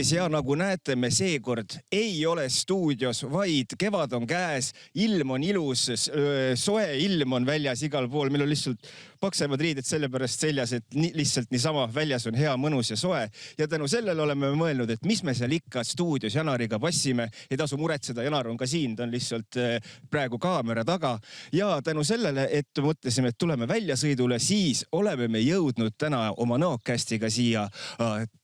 tarvis ja nagu näete, me seekord ei ole stuudios, vaid kevad on käes, ilm on ilus, soe ilm on väljas igal pool. Meil on lihtsalt paksemad riided sellepärast seljas, et lihtsalt niisama väljas on hea, mõnus ja soe. Ja tänu sellele oleme mõelnud, et mis me seal ikka stuudios Janariga passime. Ei tasu muretseda, Janar on ka siin, ta on lihtsalt praegu kaamera taga. Ja tänu sellele, et mõtlesime, et tuleme väljasõidule, siis oleme me jõudnud täna oma Nõokästiga siia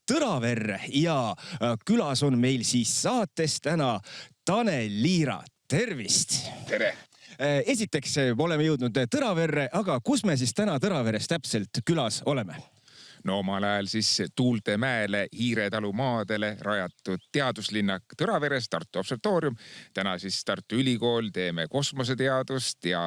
Tõraverre ja külas on meil siis saates täna Tanel Liira. Tervist! Tere! Esiteks oleme jõudnud Tõraverre, aga kus me siis täna Tõraveres täpselt külas oleme? No omal ajal siis Tuultemäele Hiiretalu maadele rajatud teaduslinnak Tõraveres, Tartu Observatoorium. Täna siis Tartu Ülikool, teeme kosmoseteadust ja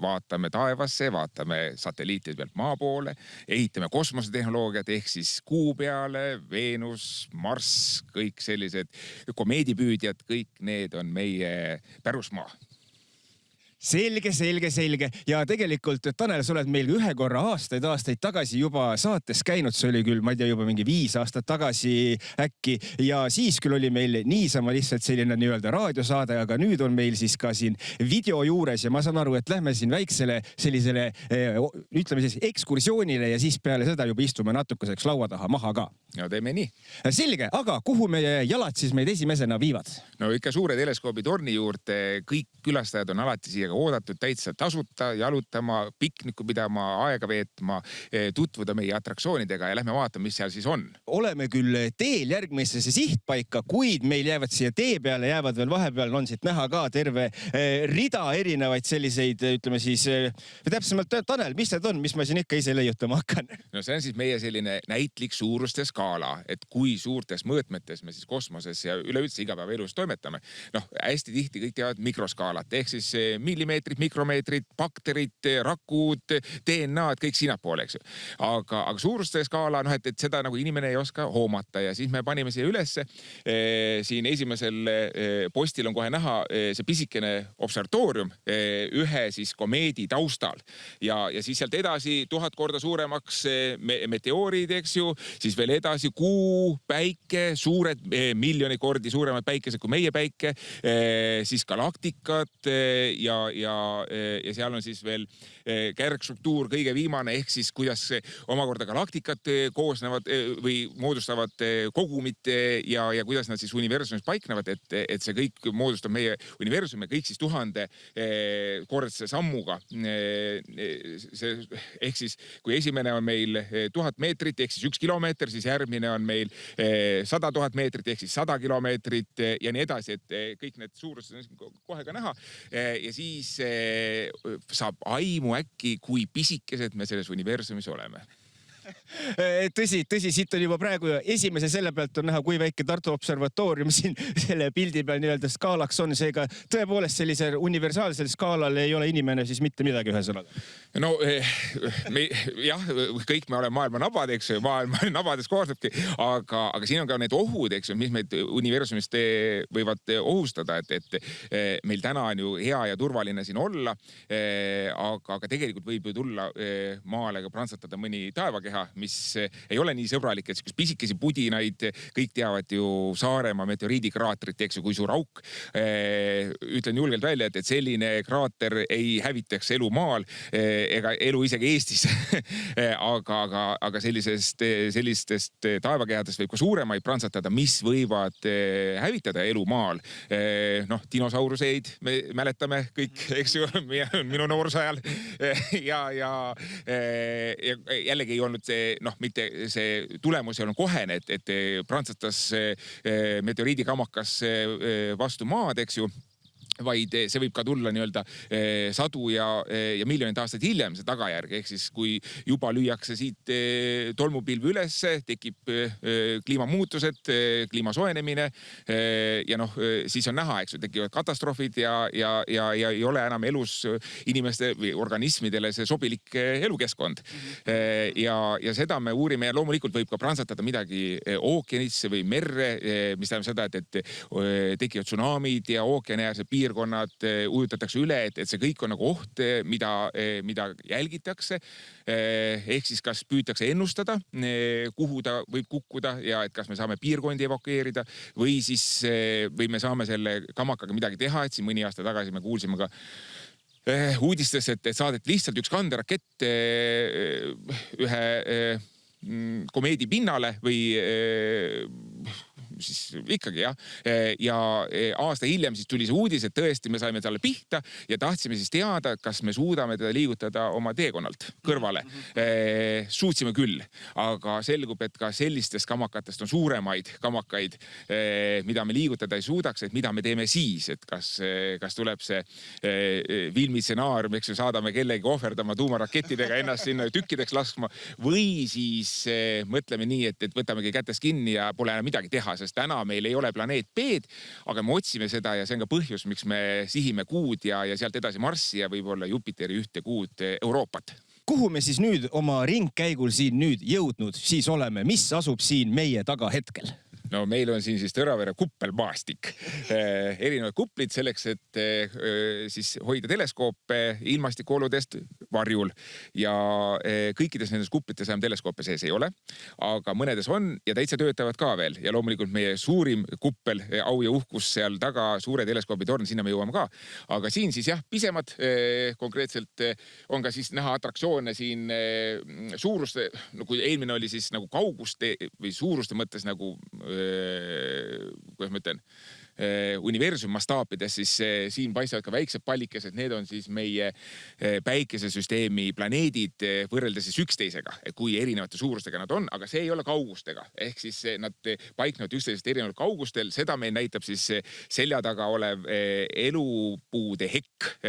vaatame taevasse, vaatame satelliitide pealt maa poole, ehitame kosmosetehnoloogiat ehk siis Kuu peale, Veenus, Marss, kõik sellised komeedipüüdjad, kõik need on meie pärusmaa. Selge. Ja tegelikult, Tanel, sa oled meil ühe korra aastaid tagasi juba saates käinud. See oli küll, ma ei tea, juba mingi 5 aastat tagasi äkki. Ja siis küll oli meil niisama lihtsalt selline nii-öelda raadiosaade, aga nüüd on meil siis ka siin video juures. Ja ma saan aru, et lähme siin väiksele sellisele, ütleme siis ekskursioonile ja siis peale seda juba istume natukeseks laua taha maha ka. No teeme nii. Selge, aga kuhu meie jalad siis meid esimesena viivad? No ikka suure teleskoobi torni juurde. Kõik külastajad on alati siia oodatud täitsa tasuta, jalutama, pikniku pidama, aega veetma, tutvuda meie atraktsioonidega ja lähme vaatama, mis seal siis on. Oleme küll teel järgmisesse sihtpaika, kuid meil jäävad siia tee peale, jäävad veel vahepeal, on siit näha ka terve rida erinevaid selliseid, ütleme siis, täpsemalt Tanel, mis need on, mis ma siin ikka ise leiutama hakkan? No see on siis meie selline näitlik suuruste skaala, et kui suurtes mõõtmetes me siis kosmoses ja üleüldse igapäevaelus toimetame. Noh, hästi tihti kõik teavad mikroskaalat, ehk siis millimeetrid, mikromeetrid, bakterid, rakud, DNA-d, kõik sinnapoole, eks ju. Aga suuruste skaala, noh, et seda nagu inimene ei oska hoomata ja siis me panime siia ülesse. Siin esimesel postil on kohe näha see pisikene observatoorium ühe siis komeedi taustal. Ja siis sealt edasi 1000 korda suuremaks meteoorid, eks ju, siis veel edasi Kuu, Päike, suured miljoni kordi suuremad päikesed kui meie Päike, siis galaktikad ja seal on siis veel kärgstruktuur kõige viimane, ehk siis kuidas omakorda galaktikad koosnevad või moodustavad kogumit ja kuidas nad siis universumis paiknevad, et see kõik moodustab meie universumi, kõik siis 1000 kordse sammuga. Ehk siis, kui esimene on meil 1000 meetrit, ehk siis 1 kilomeeter, siis järgmine on meil 100 000 meetrit, ehk siis 100 kilomeetrit ja nii edasi, et kõik need suurused on kohe ka näha. Ja siis saab aimu äkki, kui pisikesed me selles universumis oleme. Tõsi, siit on juba praegu esimese selle pealt on näha, kui väike Tartu Observatoorium siin selle pildi peal nii-öelda skaalaks on. Seega tõepoolest sellise universaalsel skaalal ei ole inimene siis mitte midagi ühe sõnaga. No jah, kõik me oleme maailma nabad, eks ju, maailma nabades koosnebki, aga siin on ka need ohud, eks ju, mis meid universumist võivad ohustada, et meil täna on ju hea ja turvaline siin olla, aga tegelikult võib ju tulla maale ka prantsatada mõni taevakeha, mis ei ole nii sõbralik, et pisikesi pudinaid, kõik teavad ju Saaremaa meteoriidikraatrit, eks ju, kui suur auk. Ütlen julgelt välja, et selline kraater ei hävitaks elu maal ega elu isegi Eestis. aga sellistest taevakehadest võib ka suuremaid prantsatada, mis võivad hävitada elu maal. Noh, dinosauruseid me mäletame kõik, eks ju, minu noorsajal. Ja jällegi ei olnud see, noh, mitte see tulemus ei olnud kohene, et prantsatas meteoriidikamakas vastu maad, eks ju, vaid see võib ka tulla nii-öelda sadu ja miljonid aastaid hiljem see tagajärg. Ehk siis, kui juba lüüakse siit tolmupilvi üles, tekib kliimamuutused, kliimasoojenemine ja noh, siis on näha, eks ju, tekivad katastroofid ja ei ole enam elus inimeste või organismidele see sobilik elukeskkond. Ja seda me uurime ja loomulikult võib ka prantsatada midagi ookeanisse või merre, mis tähendab seda, et tekivad tsunamid ja ookeani äärse piirkond piirkonnad ujutatakse üle, et see kõik on nagu oht, mida jälgitakse. Ehk siis kas püütakse ennustada, kuhu ta võib kukkuda ja et kas me saame piirkondi evakueerida või me saame selle kamakaga midagi teha, et siin mõni aasta tagasi me kuulsime ka uudistes, et saadet lihtsalt üks kanderakett ühe komeedi pinnale või siis ikkagi jah. Ja aasta hiljem siis tuli see uudis, et tõesti me saime talle pihta ja tahtsime siis teada, kas me suudame teda liigutada oma teekonnalt kõrvale. Suutsime küll, aga selgub, et ka sellistest kamakatest on suuremaid kamakaid, mida me liigutada ei suudaks, et mida me teeme siis, et kas tuleb see filmitsenaarium, eks ju, saadame kellegi ohverdama tuumarakettidega ennast sinna tükkideks laskma või siis mõtleme nii, et võtamegi kätest kinni ja pole enam midagi teha, sest täna meil ei ole planeet B-d, aga me otsime seda ja see on ka põhjus, miks me sihime kuud ja sealt edasi Marssi ja võib-olla Jupiteri ühte kuud Euroopat. Kuhu me siis nüüd oma ringkäigul siin nüüd jõudnud siis oleme? Mis asub siin meie taga hetkel? No meil on siin siis Tõravere kuppelmaastik. Erinevad kuplid selleks, et siis hoida teleskoope ilmastikuoludest varjul. Ja kõikides nendes kuplites enam teleskoope sees ei ole, aga mõnedes on ja täitsa töötavad ka veel. Ja loomulikult meie suurim kuppel, au ja uhkus seal taga, suure teleskoobitorn, sinna me jõuame ka. Aga siin siis jah, pisemad konkreetselt on ka siis näha atraktsioone siin suuruste, no kui eelmine oli siis nagu kauguste või suuruste mõttes nagu kuidas ma ütlen, universum mastaapides, siis siin paistavad ka väiksed pallikesed, need on siis meie päikesesüsteemi planeedid võrreldes siis üksteisega, kui erinevate suurustega nad on, aga see ei ole kaugustega. Ehk siis nad paiknevad üksteisest erineval kaugustel, seda meil näitab siis selja taga olev elupuude hekk,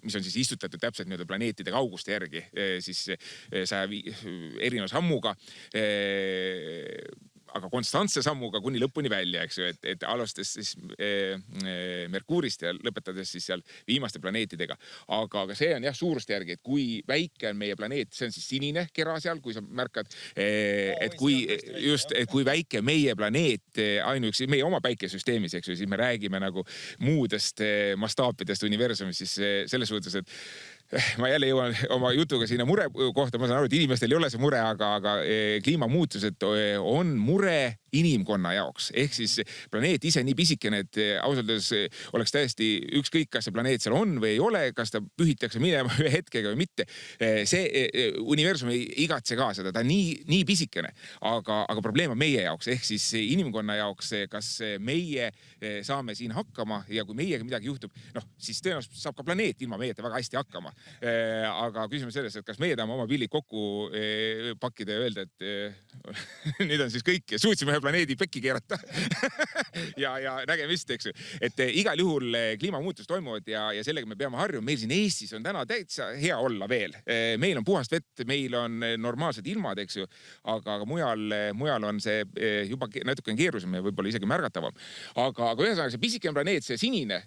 mis on siis istutatud täpselt nii-öelda planeetide kauguste järgi, siis 100 erineva sammuga, aga konstantse sammuga kuni lõpuni välja, eks ju, et alustades siis Merkuurist ja lõpetades siis seal viimaste planeetidega. Aga see on jah suuruste järgi, et kui väike on meie planeet, see on siis sinine kera seal, kui sa märkad, et kui väike meie planeet ainuüksi meie oma päikesüsteemis, eks ju, siis me räägime nagu muudest mastaapidest universumist, siis selles suhtes, et ma jälle jõuan oma jutuga sinna mure kohta, ma saan aru, et inimestel ei ole see mure, aga kliimamuutused on mure inimkonna jaoks. Ehk siis planeet ise nii pisikene, et ausalt öeldes oleks täiesti ükskõik, kas see planeet seal on või ei ole, kas ta pühitakse minema ühe hetkega või mitte. See universum ei igatse ka seda, ta on nii pisikene, aga probleem on meie jaoks, ehk siis inimkonna jaoks, kas meie saame siin hakkama ja kui meiega midagi juhtub, siis tõenäoliselt saab ka planeet ilma meieta väga hästi hakkama. Aga küsimus selles, et kas meie tahame oma pillid kokku pakkida ja öelda, et nüüd on siis kõik, suutsime ühe planeedi pekki keerata ja nägemist, eks ju. Et igal juhul kliimamuutus toimuvad ja sellega me peame harjuma. Meil siin Eestis on täna täitsa hea olla veel. Meil on puhast vett, meil on normaalsed ilmad, eks ju, aga mujal on see juba natuke keerusem ja võib-olla isegi märgatavam. Aga ühesõnaga see pisikene planeet, see sinine,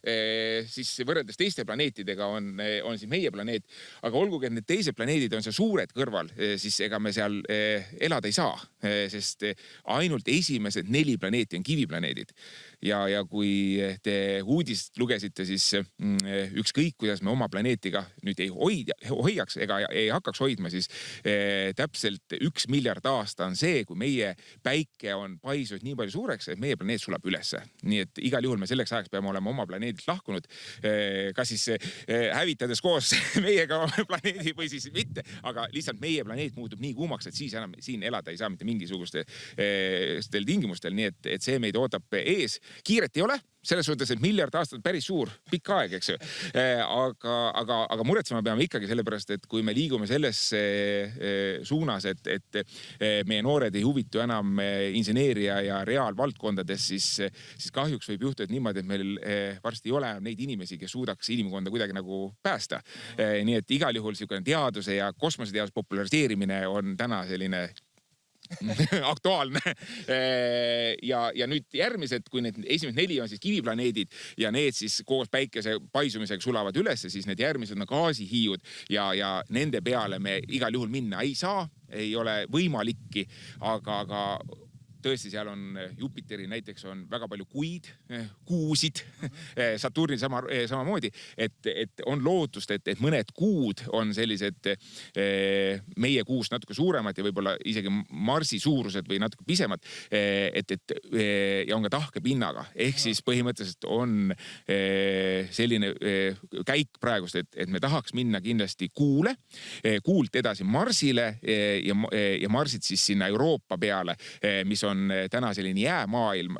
siis võrreldes teiste planeetidega on siis meie planeet, aga olgugi, et need teised planeedid on see suured kõrval, siis ega me seal elada ei saa, sest ainult esimesed 4 planeeti on kiviplaneedid. Ja kui te uudist lugesite, siis ükskõik, kuidas me oma planeetiga nüüd ei hoiaks ega ei hakkaks hoidma, siis täpselt 1 miljard aasta on see, kui meie päike on paisunud nii palju suureks, et meie planeet sulab ülesse. Nii et igal juhul me selleks ajaks peame olema oma planeedilt lahkunud, kas siis hävitades koos meiega planeedi või siis mitte, aga lihtsalt meie planeet muutub nii kuumaks, et siis enam siin elada ei saa mitte mingisugustel tingimustel, nii et see meid ootab ees. Kiiret ei ole, selles suhtes, et miljard aastat päris suur, pikk aeg, eks ju. Aga muretsema peame ikkagi sellepärast, et kui me liigume selles suunas, et meie noored ei huvitu enam inseneeria ja reaalvaldkondades, siis kahjuks võib juhtuda niimoodi, et meil varsti ei ole neid inimesi, kes suudaks inimkonda kuidagi nagu päästa. Nii et igal juhul teaduse ja kosmoseteaduse populariseerimine on täna selline aktuaalne. Ja nüüd järgmised, kui need esimesed 4 on siis kiviplaneedid ja need siis koos päikese paisumisega sulavad ülesse, siis need järgmised on gaasihiiud ja nende peale me igal juhul minna ei saa, ei ole võimalikki, aga tõesti, seal on Jupiteri näiteks on väga palju kuusid, Saturnil samamoodi, et on lootust, et mõned kuud on sellised meie kuust natuke suuremad ja võib-olla isegi Marsi suurused või natuke pisemad, ja on ka tahke pinnaga. Ehk siis põhimõtteliselt on selline käik praegust, et me tahaks minna kindlasti Kuule, Kuult edasi Marsile ja Marsit siis sinna Euroopa peale, mis on täna selline jäämaailm,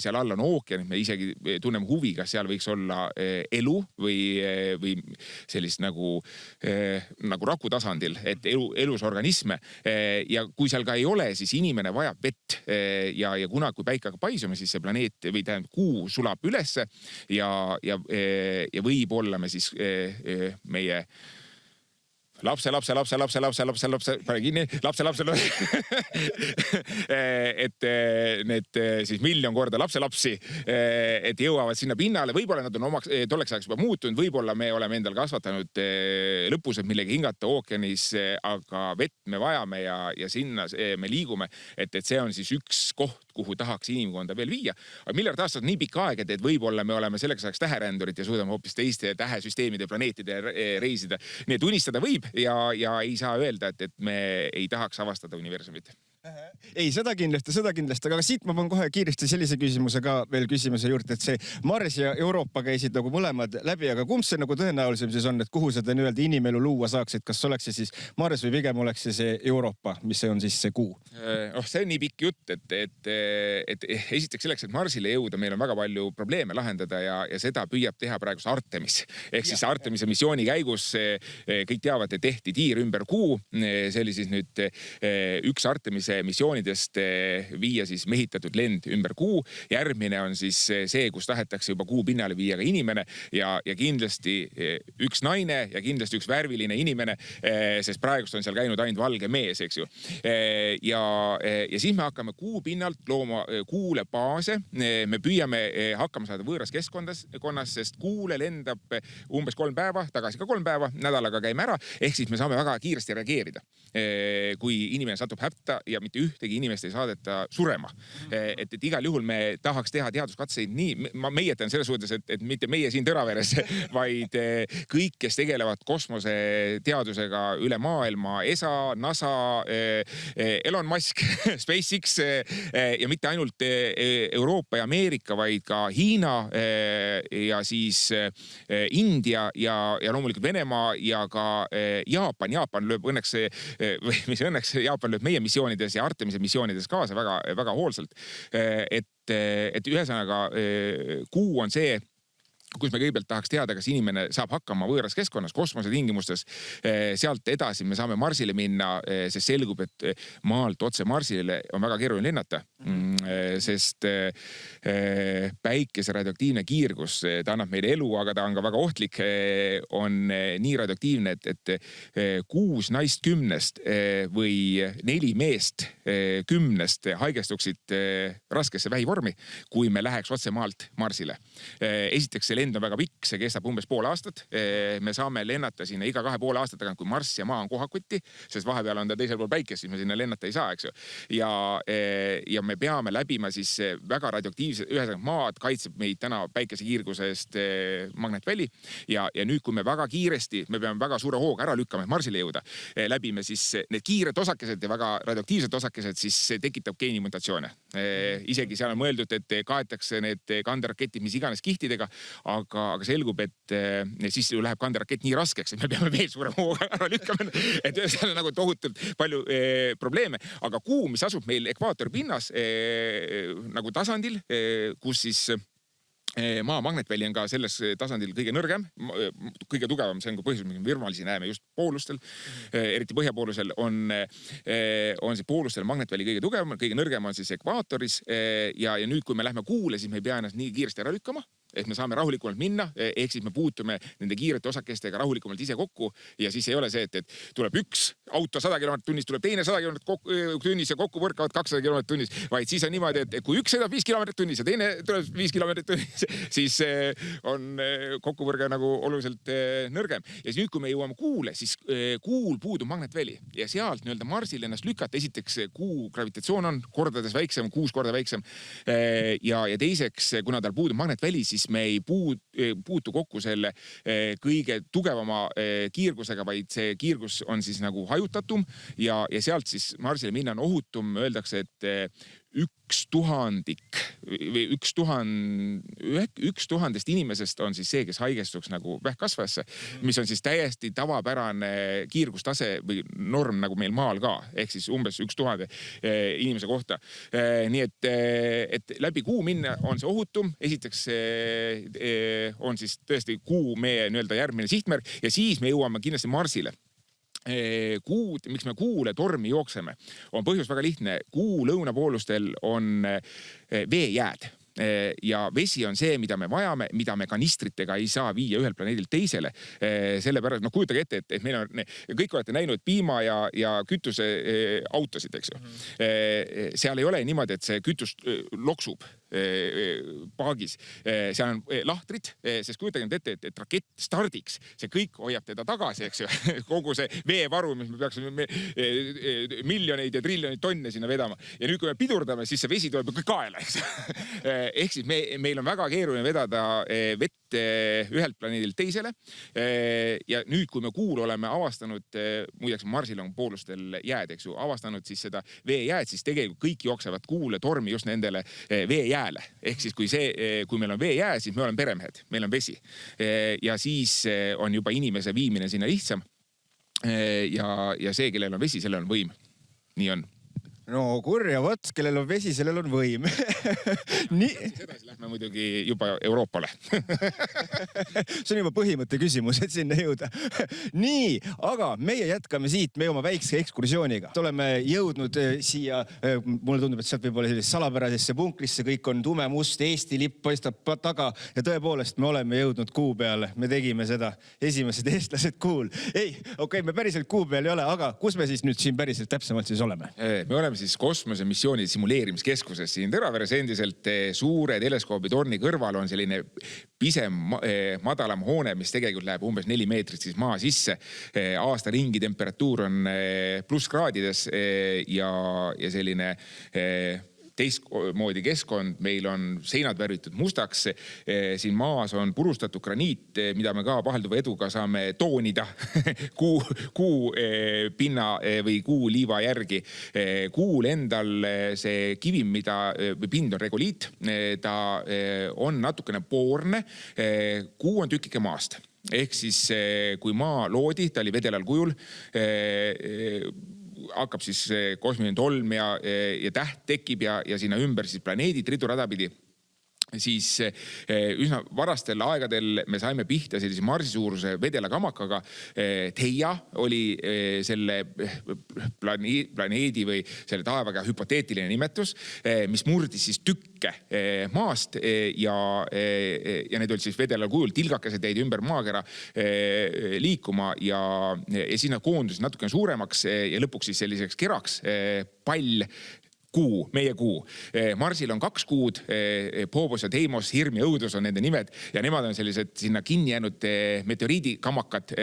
seal all on ookean, me isegi tunneme huvi, kas seal võiks olla elu või sellist nagu rakutasandil, et elus organisme. Ja kui seal ka ei ole, siis inimene vajab vett ja kuna, kui päike hakkab paisuma, siis see planeet või tähendab Kuu sulab ülesse ja võib-olla me siis meie lapse, pane kinni, lapse, et need siis 1 miljon korda lapselapsi, et jõuavad sinna pinnale, võib-olla nad on tolleks ajaks juba muutunud, võib-olla me oleme endal kasvatanud lõpused millegi hingata ookeanis, aga vett me vajame ja sinna me liigume, et see on siis üks koht, kuhu tahaks inimkonda veel viia. Aga miljard aastat on nii pikk aeg, et võib-olla me oleme selleks ajaks täherändurid ja suudame hoopis teiste tähesüsteemide planeetide reisida. Nii et unistada võib ja ei saa öelda, et me ei tahaks avastada universumit. Ei, seda kindlasti, aga siit ma panen kohe kiiresti sellise küsimuse ka veel küsimuse juurde, et see Mars ja Euroopa käisid nagu mõlemad läbi, aga kumb see nagu tõenäolisem siis on, et kuhu seda nii-öelda inimelu luua saaks, et kas oleks see siis Mars või pigem oleks see Euroopa, mis on siis see Kuu? See on nii pikk jutt, et esiteks selleks, et Marsile jõuda, meil on väga palju probleeme lahendada ja seda püüab teha praegu Artemis. Ehk siis Artemise missiooni käigus kõik teavad, et tehti tiir ümber Kuu. See oli siis nüüd üks Artemise missioonidest viia siis mehitatud lend ümber Kuu. Järgmine on siis see, kus tahetakse juba Kuu pinnale viia ka inimene ja kindlasti üks naine ja kindlasti üks värviline inimene, sest praegust on seal käinud ainult valge mees, eks ju. Ja siis me hakkame Kuu pinnalt looma Kuule baase. Me püüame hakkama saada võõras keskkonnas, sest Kuule lendab umbes 3 päeva, tagasi ka 3 päeva, nädalaga käime ära. Ehk siis me saame väga kiiresti reageerida. Kui inimene satub hätta ja mitte ühtegi inimest ei saadeta surema. Et igal juhul me tahaks teha teaduskatseid nii, ma meietan selles suhtes, et mitte meie siin Tõraveres, vaid kõik, kes tegelevad kosmoseteadusega üle maailma, ESA, NASA, Elon Musk, SpaceX ja mitte ainult Euroopa ja Ameerika, vaid ka Hiina ja siis India ja loomulikult Venemaa ja ka Jaapan. Jaapan lööb õnneks, Jaapan lööb meie missioonides ja Artemise missioonides kaasa väga hoolsalt. Et ühesõnaga Kuu on see, kus me kõigepealt tahaks teada, kas inimene saab hakkama võõras keskkonnas, kosmosetingimustes. Sealt edasi me saame Marsile minna, sest selgub, et maalt otse Marsile on väga keeruline lennata. Sest päikese radioaktiivne kiirgus, ta annab meile elu, aga ta on ka väga ohtlik, on nii radioaktiivne, et 6 naist 10 või 4 meest 10 haigestuksid raskesse vähivormi, kui me läheks otse maalt Marsile. Esiteks see lend on väga pikk, see kestab umbes pool aastat. Me saame lennata sinna iga 2,5 aastat tagant, kui Marss ja Maa on kohakuti, sest vahepeal on ta teisel pool päikest, siis me sinna lennata ei saa, eks ju. Ja me peame läbima siis väga radioaktiivse, ühesõnaga Maad kaitseb meid täna päikesekiirgusest magnetväli ja nüüd, kui me väga kiiresti, me peame väga suure hooga ära lükkama, et Marsile jõuda, läbime siis need kiired osakesed ja väga radioaktiivsed osakesed, siis see tekitab geenimutatsioone. Isegi seal on mõeldud, et kaetakse need kanderaketid mis iganes kihtidega, aga selgub, et siis läheb kanderakett nii raskeks, et me peame veel suurem hooga ära lükkama. Et seal on nagu tohutult palju probleeme, aga Kuu, mis asub meil ekvaatori pinnas nagu tasandil, kus siis Maa magnetväli on ka selles tasandil kõige nõrgem, kõige tugevam, see on ka põhjus, mis me virmalisi näeme just poolustel, eriti põhjapoolusel on see poolustel magnetväli kõige tugevam, kõige nõrgem on siis ekvaatoris ja nüüd, kui me lähme Kuule, siis me ei pea ennast nii kiiresti ära lükkama, et me saame rahulikumalt minna, ehk siis me puutume nende kiirete osakestega rahulikumalt ise kokku ja siis ei ole see, et tuleb üks auto 100 km tunnis, tuleb teine 100 km tunnis ja kokku võrkavad 200 km tunnis, vaid siis on niimoodi, et kui üks sõidab 5 km tunnis ja teine tuleb 5 km tunnis, siis on kokkuvõrge nagu oluliselt nõrgem. Ja nüüd, kui me jõuame kuule, siis kuul puudub magnetväli ja sealt nii-öelda Marsil ennast lükata. Esiteks kuu gravitatsioon on kordades väiksem, 6 korda väiksem. Ja teiseks, kuna tal puudub magnetväli, siis me ei puutu kokku selle kõige tugevama kiirgusega, vaid see kiirgus on siis nagu hajutatum ja sealt siis Marsile minna on ohutum. Öeldakse, et 1000 või 1000 inimesest on siis see, kes haigestuks nagu vähkkasvajasse, mis on siis täiesti tavapärane kiirgustase või norm nagu meil maal ka, ehk siis umbes 1000 inimese kohta. Nii et läbi kuu minna on see ohutum. Esiteks on siis tõesti kuu meie nii-öelda järgmine sihtmärk ja siis me jõuame kindlasti Marsile. Miks me kuule tormi jookseme, on põhjus väga lihtne. Kuu lõunapoolustel on veejääd ja vesi on see, mida me vajame, mida me kanistritega ei saa viia ühelt planeedilt teisele. Sellepärast, kujutage ette, et meil on, kõik olete näinud piima ja kütuse autosid, eks ju. Seal ei ole niimoodi, et see kütus loksub paagis. Seal on lahtrid, sest kujutage nüüd ette, et rakett stardiks, see kõik hoiab teda tagasi, eks ju. Kogu see veevaru, mis me peaksime miljoneid ja triljoneid tonne sinna vedama. Ja nüüd, kui me pidurdame, siis see vesi tuleb kõik kaela, eks ju. Ehk siis meil on väga keeruline vedada vett ühelt planeedilt teisele. Ja nüüd, kui me kuul oleme avastanud, muideks Marsil on poolustel jääd, eks ju, avastanud siis seda veejääd, siis tegelikult kõik jooksevad kuule tormi just nendele veejääle. Ehk siis kui meil on veejää, siis me oleme peremehed, meil on vesi. Ja siis on juba inimese viimine sinna lihtsam. Ja see, kellel on vesi, sellel on võim. Nii on. No kurja, võt, kellel on vesi, sellel on võim. Sedasi lähme muidugi juba Euroopale. See on juba põhimõtte küsimus, et sinna jõuda. Nii, aga meie jätkame siit, me oma väikse ekskursiooniga. Oleme jõudnud siia, mulle tundub, et sealt võib olla salapärasesse punkrisse, kõik on tume must, Eesti lipp paistab taga ja tõepoolest me oleme jõudnud kuu peale. Me tegime seda esimesed eestlased kuul. Ei, okei, me päriselt kuu peal ei ole, aga kus me siis nüüd siin päriselt täpsemalt siis oleme? Me oleme siis kosmosemissiooni simuleerimiskeskuses siin Tõraveres endiselt suure teleskoobitorni kõrval on selline pisem, madalam hoone, mis tegelikult läheb umbes 4 meetrit siis maa sisse. Aasta ringi temperatuur on plusskraadides ja selline teistmoodi keskkond. Meil on seinad värvitud mustaks. Siin maas on purustatud graniit, mida me ka pahelduva eduga saame toonida kuu pinna või kuu liiva järgi. Kuul endal see kivim, või pind on regoliit. Ta on natukene poorne. Kuu on tükike maast. Ehk siis kui maa loodi, ta oli vedelal kujul, hakkab siis kosmiline tolm ja täht tekib ja sinna ümber siis planeedid riduradapidi. Siis üsna varastel aegadel me saime pihta sellise Marsi suuruse vedela kamakaga. Theia oli selle planeedi või selle taevaga hüpoteetiline nimetus, mis murdis siis tükke maast ja need olid siis vedelal kujul, tilgakesed jäid ümber maakera liikuma ja sinna koondus natukene suuremaks ja lõpuks siis selliseks keraks pall kuu, meie kuu. Marsil on 2 kuud, Phobos ja Deimos, hirm ja õudus on nende nimed ja nemad on sellised sinna kinni jäänud meteoriidikamakad.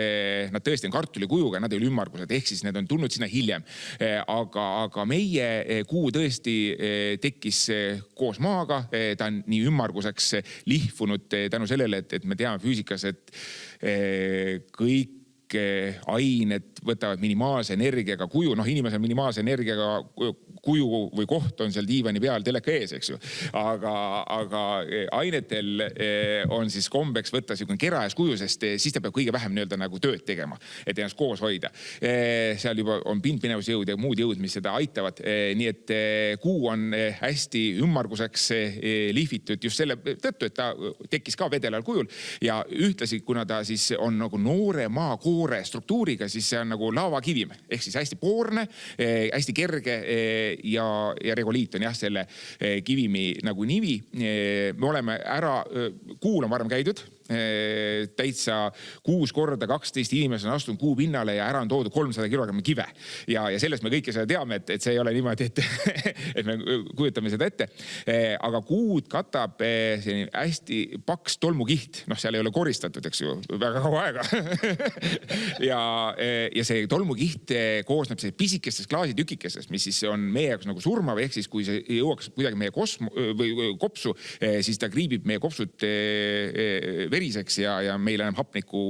Nad tõesti on kartuli kujuga, nad ei ole ümmargused, ehk siis need on tulnud sinna hiljem. Aga meie kuu tõesti tekkis koos maaga, ta on nii ümmarguseks lihvunud tänu sellele, et me teame füüsikas, et kõik ained võtavad minimaalse energiaga kuju. Inimesel minimaalse energiaga kuju või koht on seal diivani peal teleka ees, eks ju. Aga ainetel on siis kombeks võtta selline kerajas kuju, sest siis ta peab kõige vähem nii-öelda nagu tööd tegema, et ennast koos hoida. Seal juba on pindpinevusjõud ja muud jõud, mis seda aitavad. Nii et kuu on hästi ümmarguseks lihvitud just selle tõttu, et ta tekkis ka vedelal kujul ja ühtlasi, kuna ta siis on nagu noore maa toore struktuuriga, siis see on nagu laavakivim ehk siis hästi poorne, hästi kerge ja regoliit on jah selle kivimi nagu nimi. Me oleme Kuul on varem käidud, täitsa 6 korda 12 inimesed on astunud Kuu pinnale ja ära on toodud 300 kilogrammi kive. Ja sellest me kõike seda teame, et see ei ole niimoodi, et me kujutame seda ette. Aga Kuud katab hästi paks tolmukiht. Seal ei ole koristatud, eks ju, väga kaua aega. ja see tolmukiht koosneb pisikestest klaasitükikestest, mis siis on meie jaoks nagu surmav, ehk siis kui see jõuaks kuidagi meie kopsu, siis ta kriibib meie kopsud veriseks ja meil enam hapnikku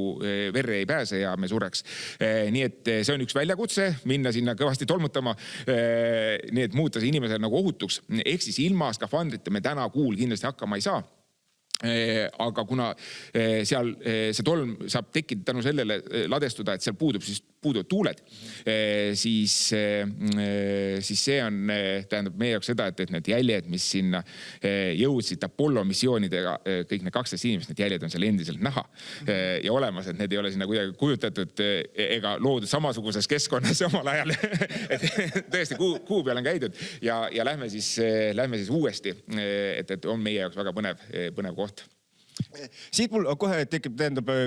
verre ei pääse ja me sureks. Nii et see on üks väljakutse, minna sinna kõvasti tolmutama, nii et muuta see inimesele nagu ohutuks. Ehk siis ilma skafandrita me täna Kuul kindlasti hakkama ei saa. Aga kuna seal see tolm saab tekkida tänu sellele ladestuda, et seal puuduvad tuuled, siis see on, tähendab meie jaoks seda, et need jäljed, mis sinna jõudsid Apollo missioonidega, kõik need 12 inimest, need jäljed on seal endiselt näha ja olemas, et need ei ole sinna kuidagi kujutatud ega loodud samasuguses keskkonnas omal ajal. Tõesti, Kuu peal on käidud ja lähme siis uuesti, et on meie jaoks väga põnev koht. Siit mul kohe tekib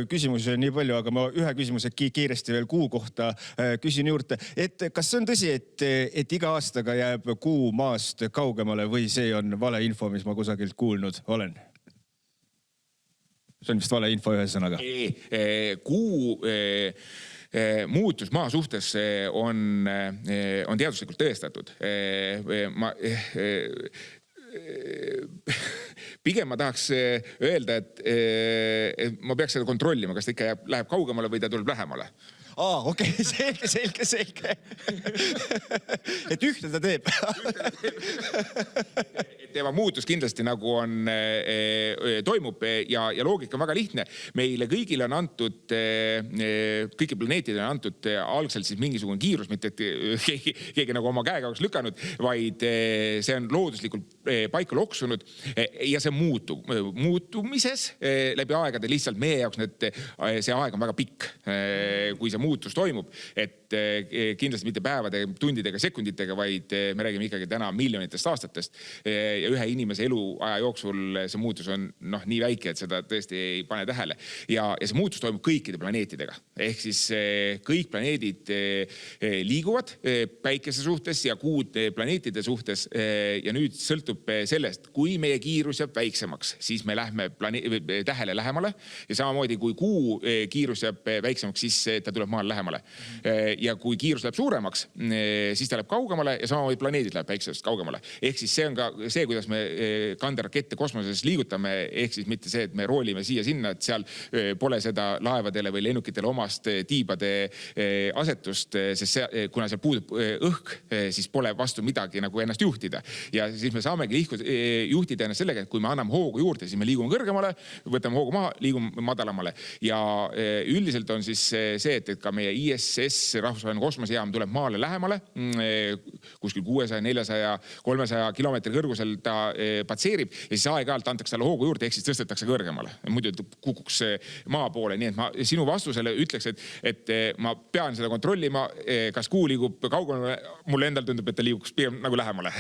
küsimus nii palju, aga ma ühe küsimuse kiiresti veel Kuu kohta küsin juurde. Et kas see on tõsi, et iga aastaga jääb Kuu maast kaugemale või see on vale info, mis ma kusagilt kuulnud olen? See on vist vale info ühesõnaga. Kuu muutus maa suhtes on teaduslikult tõestatud. Pigem ma tahaks öelda, et ma peaks seda kontrollima, kas ta ikka läheb kaugemale või ta tuleb lähemale. Okei, selge. Et ühte ta teeb. Tema muutus kindlasti nagu toimub ja loogika on väga lihtne. Meile kõigile on antud, kõiki planeetidele on antud algselt siis mingisugune kiirus, mitte et keegi nagu oma käega oleks lükanud, vaid see on looduslikult paika loksunud ja see muutub. Muutumises läbi aegade lihtsalt meie jaoks see aeg on väga pikk, kui see muutus toimub, et kindlasti mitte päevade, tundidega, sekunditega, vaid me räägime ikkagi täna miljonitest aastatest ja ühe inimese eluaja jooksul see muutus on nii väike, et seda tõesti ei pane tähele. Ja see muutus toimub kõikide planeetidega. Ehk siis kõik planeedid liiguvad päikese suhtes ja Kuud planeetide suhtes ja nüüd sõltub sellest, kui meie kiirus jääb väiksemaks, siis me lähme tähele lähemale ja samamoodi kui Kuu kiirus jääb väiksemaks, siis ta tuleb maale lähemale. Ja kui kiirus läheb suuremaks, siis ta läheb kaugemale ja samamoodi planeedid läheb väiksest kaugemale. Ehk siis see on ka see, kuidas me kanderakette kosmoses liigutame, ehk siis mitte see, et me roolime siia-sinna, et seal pole seda laevadele või lennukitele omast tiibade asetust, sest kuna seal puudub õhk, siis pole vastu midagi nagu ennast juhtida. Ja siis me saamegi juhtida ennast sellega, et kui me anname hoogu juurde, siis me liigume kõrgemale, võtame hoogu maha, liigume madalamale. Ja üldiselt on siis see, et ka meie ISS rahvusvaheline kosmosejaam tuleb maale lähemale, kuskil 600, 400, 300 kilomeetri kõrgusel ta patseerib ja siis aeg-ajalt antakse talle hoogu juurde, ehk siis tõstetakse kõrgemale. Muidu kukuks maa poole. Nii et ma sinu vastusele ütleks, et ma pean seda kontrollima, kas Kuu liigub kaugemale, mulle endal tundub, et ta liiguks pigem nagu lähemale.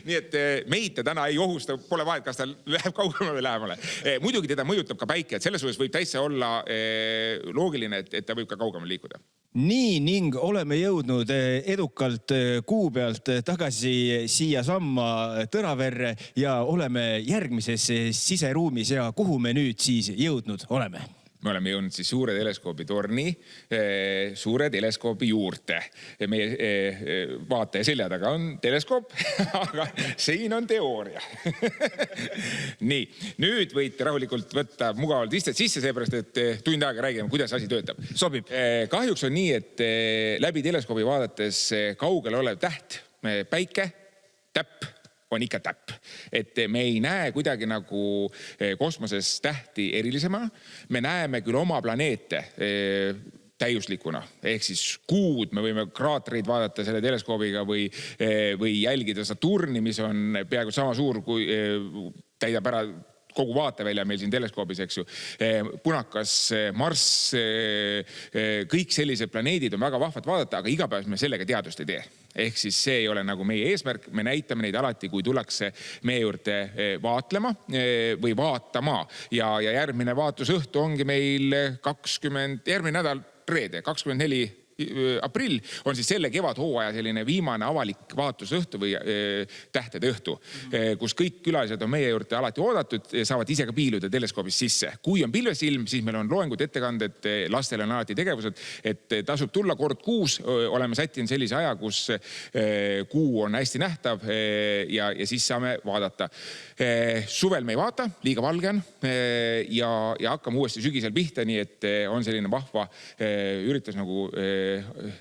Nii et meid ta täna ei ohusta, pole vahet, kas ta läheb kaugemale või lähemale. Muidugi teda mõjutab ka päike, et selles suhtes võib täitsa olla loogiline, et ta võib ka kaugemale liikuda. Nii, ning oleme jõudnud edukalt Kuu pealt tagasi siia samma Tõraverre ja oleme järgmises siseruumis ja kuhu me nüüd siis jõudnud oleme? Me oleme jõudnud siis suure teleskoobi torni, suure teleskoobi juurde. Meie vaataja selja taga on teleskoop, aga siin on teooria. Nii, nüüd võite rahulikult võtta mugavalt istet sisse, seepärast, et tund aega räägime, kuidas asi töötab. Sobib. Kahjuks on nii, et läbi teleskoobi vaadates kaugel olev täht, päike, täpp, on ikka täpp. Et me ei näe kuidagi nagu kosmoses tähti erilisema. Me näeme küll oma planeete täiuslikuna. Ehk siis Kuud, me võime kraatreid vaadata selle teleskoobiga või jälgida Saturni, mis on peaaegu sama suur, kui täidab ära kogu vaatevälja meil siin teleskoobis, eks ju. Punakas, Marss, kõik sellised planeedid on väga vahvad vaadata, aga igapäevas me sellega teadust ei tee. Ehk siis see ei ole nagu meie eesmärk, me näitame neid alati, kui tullakse meie juurde vaatlema või vaatama ja järgmine vaatlusõhtu ongi meil järgmine nädal reede, 24. aprill on siis selle kevadhooaja selline viimane avalik vaatlusõhtu või tähtede õhtu, kus kõik külalised on meie juurde alati oodatud, saavad ise ka piiluda teleskoobis sisse. Kui on pilvesilm, siis meil on loengud, ettekanded, lastel on alati tegevused, et tasub tulla kord kuus, oleme sättinud sellise aja, kus kuu on hästi nähtav ja siis saame vaadata. Suvel me ei vaata, liiga valge on ja hakkame uuesti sügisel pihta, nii et on selline vahva üritus nagu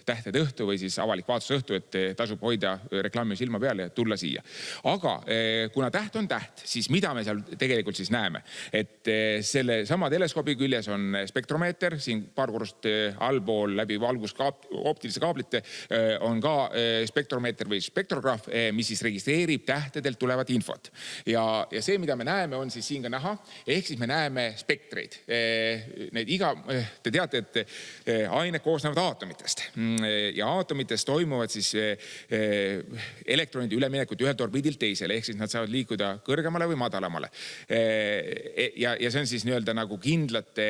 tähtede õhtu või siis avalik vaatlusõhtu, et tasub hoida reklaami silma peale ja tulla siia. Aga kuna täht on täht, siis mida me seal tegelikult siis näeme? Et selle sama teleskoobi küljes on spektromeeter, siin paar korrust allpool läbi optilise kaablite on ka spektromeeter või spektrograaf, mis siis registreerib tähtedelt tulevat infot. Ja see, mida me näeme, on siis siin ka näha, ehk siis me näeme spektreid. Te teate, et ained koosnevad aatomid. Ja aatomitest toimuvad siis elektronide üleminekut ühelt orbiidilt teisele, ehk siis nad saavad liikuda kõrgemale või madalamale. Ja see on siis nii-öelda nagu kindlate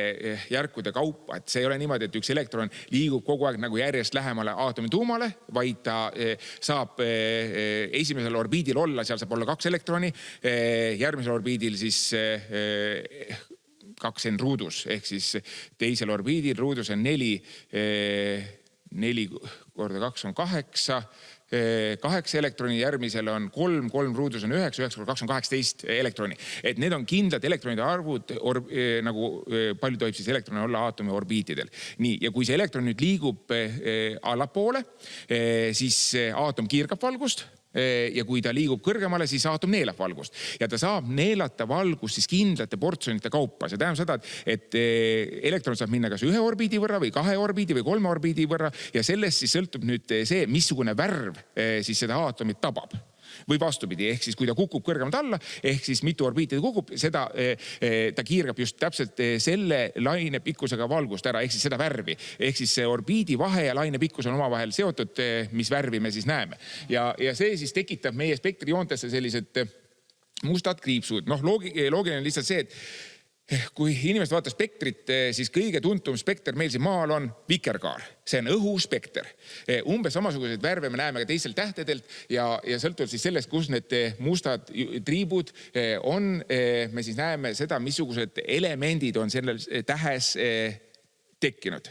järkude kaupa, et see ei ole niimoodi, et üks elektron liigub kogu aeg nagu järjest lähemale aatomi tuumale, vaid ta saab esimesel orbiidil olla, seal saab olla 2 elektroni, järgmisel orbiidil siis 2 on ruudus, ehk siis teisel orbiidil ruudus on 4 korda 2 on 8, 8 elektroni, järgmisel on 3 ruudus on 9 korda 2 on 18 elektroni. Et need on kindlad elektronide arvud, nagu palju tohib siis elektroni olla aatomi orbiitidel. Nii, ja kui see elektron nüüd liigub allapoole, siis aatom kiirgab valgust. Ja kui ta liigub kõrgemale, siis aatom neelab valgust. Ja ta saab neelata valgust siis kindlate portsjonite kaupa. See tähendab seda, et elektron saab minna kas 1 orbiidi võrra või 2 orbiidi või 3 orbiidi võrra ja sellest siis sõltub nüüd see, missugune värv siis seda aatomit tabab. Või vastupidi, ehk siis kui ta kukub kõrgemalt alla, ehk siis mitu orbiiti ta kukub, seda ta kiirgab just täpselt selle laine pikkusega valgust ära, ehk siis seda värvi. Ehk siis see orbiidi vahe ja laine pikkus on omavahel seotud, mis värvi me siis näeme. Ja see siis tekitab meie spektrioontesse sellised mustad kriipsud. Loogiline on lihtsalt see, et kui inimesed vaatavad spektrit, siis kõige tuntum spekter meil siin maal on vikerkaar. See on õhuspekter. Umbes samasuguseid värve me näeme ka teistel tähtedelt ja sõltuvalt siis sellest, kus need mustad triibud on, me siis näeme seda, missugused elemendid on selles tähes tekkinud.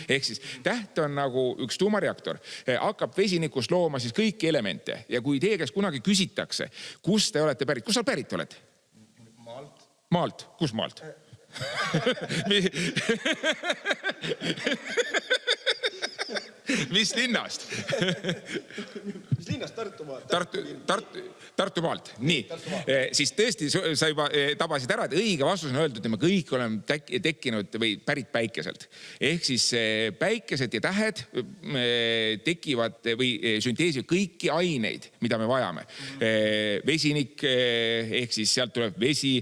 Ehk siis täht on nagu üks tuumareaktor, hakkab vesinikust looma siis kõiki elemente ja kui teie käest kunagi küsitakse, kus te olete pärit, kus sa pärit oled? Maalt. Kus maalt? Mis linnast? Mis linnast? Tartumaalt? Tartu maalt. Nii. Siis tõesti sa juba tabasid ära, et õige vastus on öeldud, et me kõik oleme tekkinud või pärit päikeselt. Ehk siis päikesed ja tähed tekivad või sünteesivad kõiki aineid, mida me vajame. Vesinik, ehk siis sealt tuleb vesi,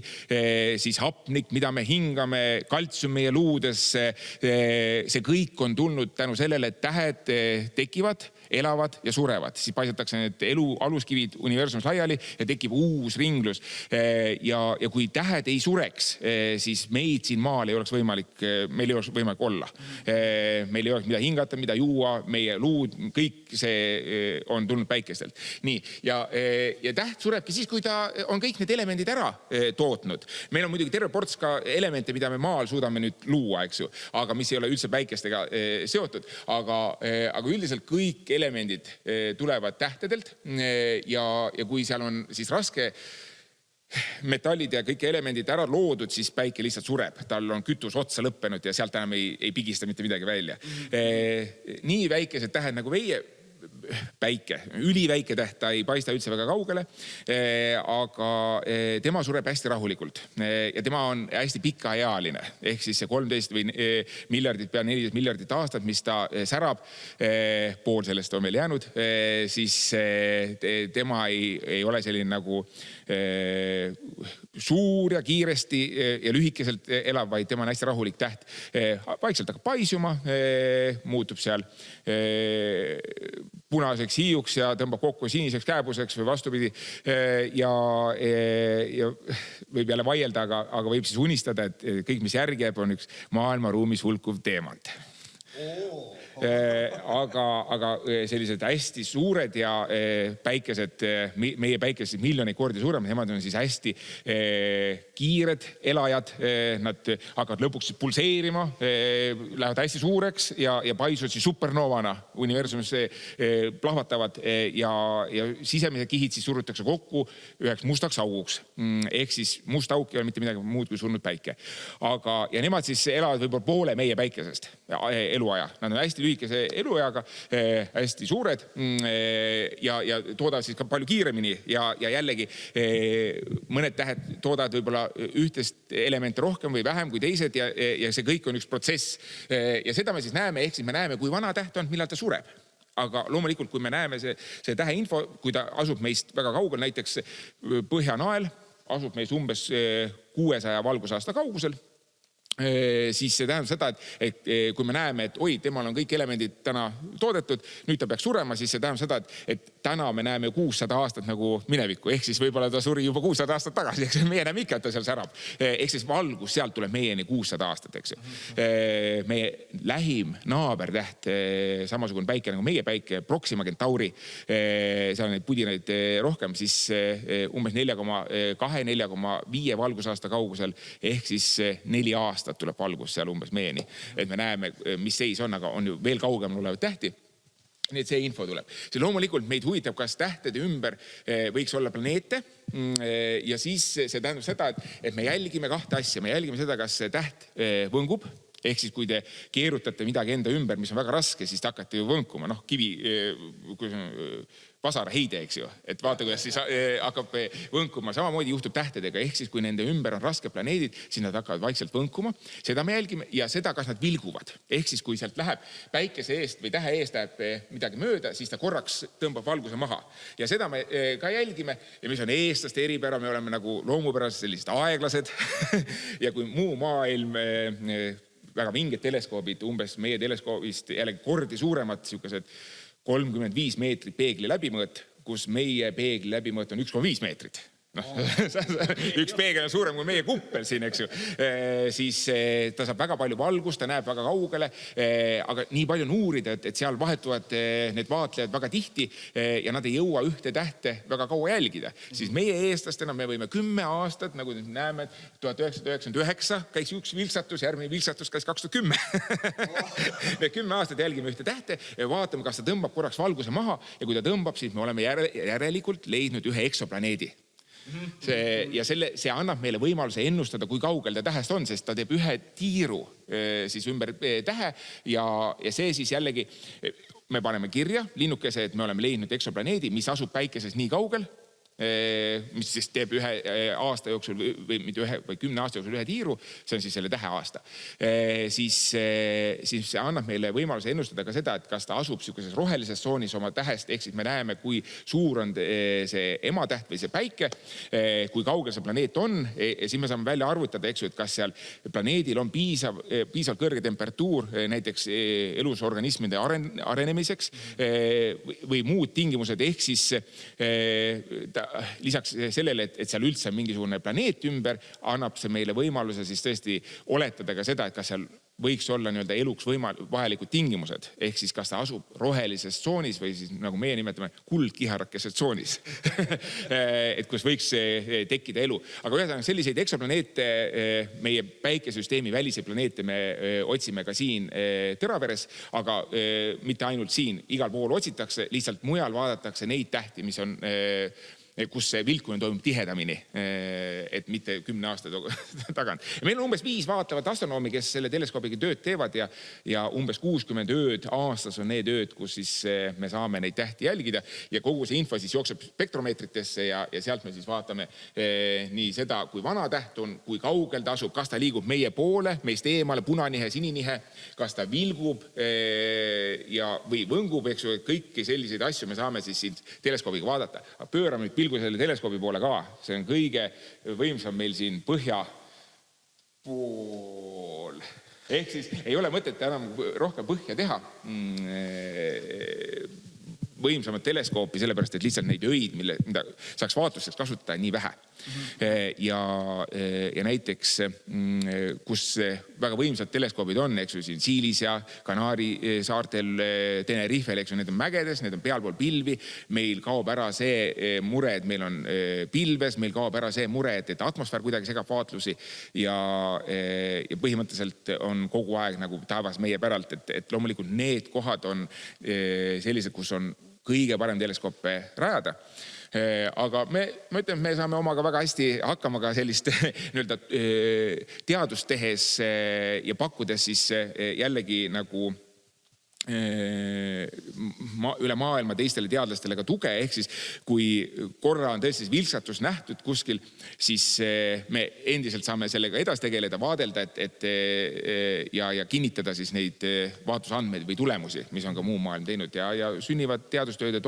siis hapnik, mida me hingame, kaltsium meie luudesse. See kõik on tulnud tänu sellele, et tähed tekivad, elavad ja surevad. Siis paisatakse need elu aluskivid universumis laiali ja tekib uus ringlus. Ja kui tähed ei sureks, siis meid siin maal ei oleks võimalik, meil ei oleks võimalik olla. Meil ei oleks mida hingata, mida juua, meie luud, kõik see on tulnud päikestelt. Nii, ja täht surebki siis, kui ta on kõik need elemendid ära tootnud. Meil on muidugi terve ports ka elemente, mida me maal suudame nüüd luua, eks ju, aga mis ei ole üldse päikestega seotud. Aga üldiselt kõik elemendid tulevad tähtedelt ja kui seal on siis raske metallid ja kõik elemendid ära loodud, siis päike lihtsalt sureb. Tal on kütus otsa lõppenud ja sealt enam ei pigista mitte midagi välja. Nii väikesed tähed nagu päike, üliväike täht, ta ei paista üldse väga kaugele, aga tema sureb hästi rahulikult ja tema on hästi pikaealine, ehk siis see 13 või miljardit, pea 14 miljardit aastat, mis ta särab, pool sellest on veel jäänud, siis tema ei ole selline nagu suur ja kiiresti ja lühikeselt elav, vaid tema on hästi rahulik täht. Vaikselt hakkab paisuma, muutub seal punaseks hiiuks ja tõmbab kokku siniseks kääbuseks või vastupidi. Ja võib jälle vaielda, aga võib siis unistada, et kõik, mis järgi jääb, on üks maailmaruumis hulkuv teemant. Aga sellised hästi suured ja päikesed, meie päikesed miljoneid kordi suuremad, nemad on siis hästi kiired elajad. Nad hakkavad lõpuks pulseerima, lähevad hästi suureks ja paisuvad siis supernovana universumis plahvatavad ja sisemised kihid siis surutakse kokku üheks mustaks auguks. Ehk siis must auk ei ole mitte midagi muud kui surnud päike. Ja nemad siis elavad võib-olla poole meie päikesest eluaja. Nad on hästi lühikese eluajaga, hästi suured ja toodavad siis ka palju kiiremini ja jällegi mõned tähed toodavad võib-olla ühtest elemente rohkem või vähem kui teised ja see kõik on üks protsess. Ja seda me siis näeme, ehk siis me näeme, kui vana täht on, millal ta sureb. Aga loomulikult, kui me näeme see tähe info, kui ta asub meist väga kaugel, näiteks Põhjanael asub meist umbes 600 valgusaasta kaugusel, siis see tähendab seda, et kui me näeme, et oi, temal on kõik elemendid täna toodetud, nüüd ta peaks surema, siis see tähendab seda, et täna me näeme 600 aastat nagu minevikku, ehk siis võib-olla ta suri juba 600 aastat tagasi, eks meie näeme ikka, et ta seal särab. Ehk siis valgus sealt tuleb meieni 600 aastat, eks ju. Meie lähim naabertäht, samasugune päike nagu meie päike, Proxima Centauri, seal on neid pudinaid rohkem, siis umbes 4,2–4,5 valgusaasta kaugusel, ehk siis 4 aastat tuleb valgus seal umbes meieni. Et me näeme, mis seis on, aga on ju veel kaugemal olevad tähti. Nii et see info tuleb. See loomulikult meid huvitab, kas tähtede ümber võiks olla planeete ja siis see tähendab seda, et me jälgime kahte asja. Me jälgime seda, kas see täht võngub. Ehk siis, kui te keerutate midagi enda ümber, mis on väga raske, siis te hakkate ju võnkuma. Kivi, vasaraheide, eks ju. Et vaata, kuidas siis hakkab võnkuma. Samamoodi juhtub tähtedega. Ehk siis, kui nende ümber on raske planeedid, siis nad hakkavad vaikselt võnkuma. Seda me jälgime ja seda, kas nad vilguvad. Ehk siis, kui sealt läheb päikese eest või tähe eest läheb midagi mööda, siis ta korraks tõmbab valguse maha. Ja seda me ka jälgime. Ja mis on eestlaste eripära, me oleme nagu loomupäraselt sellised aeglased. Ja kui muu maailm väga mingid teleskoobid, umbes meie teleskoobist jällegi kordi suuremad, siukesed 35 meetrit peegli läbimõõt, kus meie peegli läbimõõt on 1,5 meetrit. Üks peegel on suurem kui meie kuppel siin, eks ju. Siis ta saab väga palju valgust, ta näeb väga kaugele, aga nii palju on uurida, et seal vahetuvad need vaatlejad väga tihti ja nad ei jõua ühte tähte väga kaua jälgida. Siis meie eestlastena me võime 10 aastat, nagu nüüd näeme, 1999 käis üks vilksatus, järgmine vilksatus käis 2010. Me 10 aastat jälgime ühte tähte ja vaatame, kas ta tõmbab korraks valguse maha ja kui ta tõmbab, siis me oleme järelikult leidnud ühe eksoplaneedi. See annab meile võimaluse ennustada, kui kaugel ta tähest on, sest ta teeb ühe tiiru siis ümber tähe ja see siis jällegi, me paneme kirja linnukese, et me oleme leidnud eksoplaneedi, mis asub päikeses nii kaugel, mis siis teeb ühe aasta jooksul või 10 aasta jooksul ühe tiiru, see on siis selle tähe aasta. Siis see annab meile võimaluse ennustada ka seda, et kas ta asub sellises rohelises tsoonis oma tähest, ehk siis me näeme, kui suur on see ematäht või see päike, kui kaugel see planeet on, ja siis me saame välja arvutada, eks ju, et kas seal planeedil on piisavalt kõrge temperatuur näiteks elusorganismide arenemiseks või muud tingimused, ehk siis lisaks sellele, et seal üldse on mingisugune planeet ümber, annab see meile võimaluse siis tõesti oletada ka seda, et kas seal võiks olla nii-öelda eluks vajalikud tingimused. Ehk siis kas ta asub rohelises tsoonis või siis nagu meie nimetame kuldkiharakese tsoonis. Et kus võiks tekkida elu. Aga ühesõnaga selliseid eksoplaneete, meie päikesüsteemi välise planeete me otsime ka siin Teraveres, aga mitte ainult siin, igal pool otsitakse, lihtsalt mujal vaadatakse neid tähti, mis on kus see vilkumine toimub tihedamini, et mitte 10 aasta tagant. Meil on umbes 5 vaatavat astronoomi, kes selle teleskoobiga tööd teevad ja umbes 60 ööd aastas on need ööd, kus siis me saame neid tähti jälgida ja kogu see info siis jookseb spektromeetritesse ja sealt me siis vaatame nii seda, kui vana täht on, kui kaugel ta asub, kas ta liigub meie poole, meist eemale, punanihe, sininihe, kas ta vilgub või võngub, eks ju, kõiki selliseid asju me saame siis siin teleskoobiga vaadata. Pöörame nüüd pilgu selle teleskoobi poole ka. See on kõige võimsam meil siin põhja pool. Ehk siis ei ole mõtet enam rohkem põhja teha võimsamat teleskoopi, sellepärast, et lihtsalt neid öid, mida saaks vaatlusteks kasutada nii vähe. Ja näiteks, kus väga võimsad teleskoobid on, eks ju, siin Siilis ja Kanaari saartel, Tenerifel, eks ju, need on mägedes, need on pealpool pilvi. Meil kaob ära see mure, et meil on pilves, meil kaob ära see mure, et atmosfäär kuidagi segab vaatlusi ja põhimõtteliselt on kogu aeg nagu taevas meie päralt, et loomulikult need kohad on sellised, kus on kõige parem teleskoope rajada. Aga me ütleme, me saame omaga väga hästi hakkama ka sellist teadust tehes ja pakkudes siis jällegi nagu üle maailma teistele teadlastele ka tuge, ehk siis kui korra on tõesti vilksatus nähtud kuskil, siis me endiselt saame sellega edasi tegeleda, vaadelda ja kinnitada siis neid vaatlusandmeid või tulemusi, mis on ka muu maailm teinud ja sünnivad teadustööd ja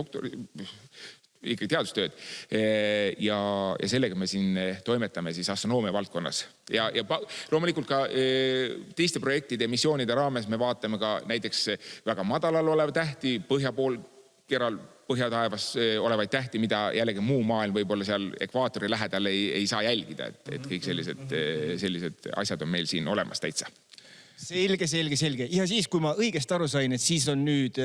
ikkagi teadustööd ja sellega me siin toimetame siis astronoomia valdkonnas. Ja loomulikult ka teiste projektide missioonide raames me vaatame ka näiteks väga madalal olev tähti, põhja pool keral põhjataevas olevaid tähti, mida jällegi muu maailm võib-olla seal ekvaatori lähedal ei saa jälgida, et kõik sellised asjad on meil siin olemas täitsa. Selge. Ja siis, kui ma õigesti aru sain, et siis on nüüd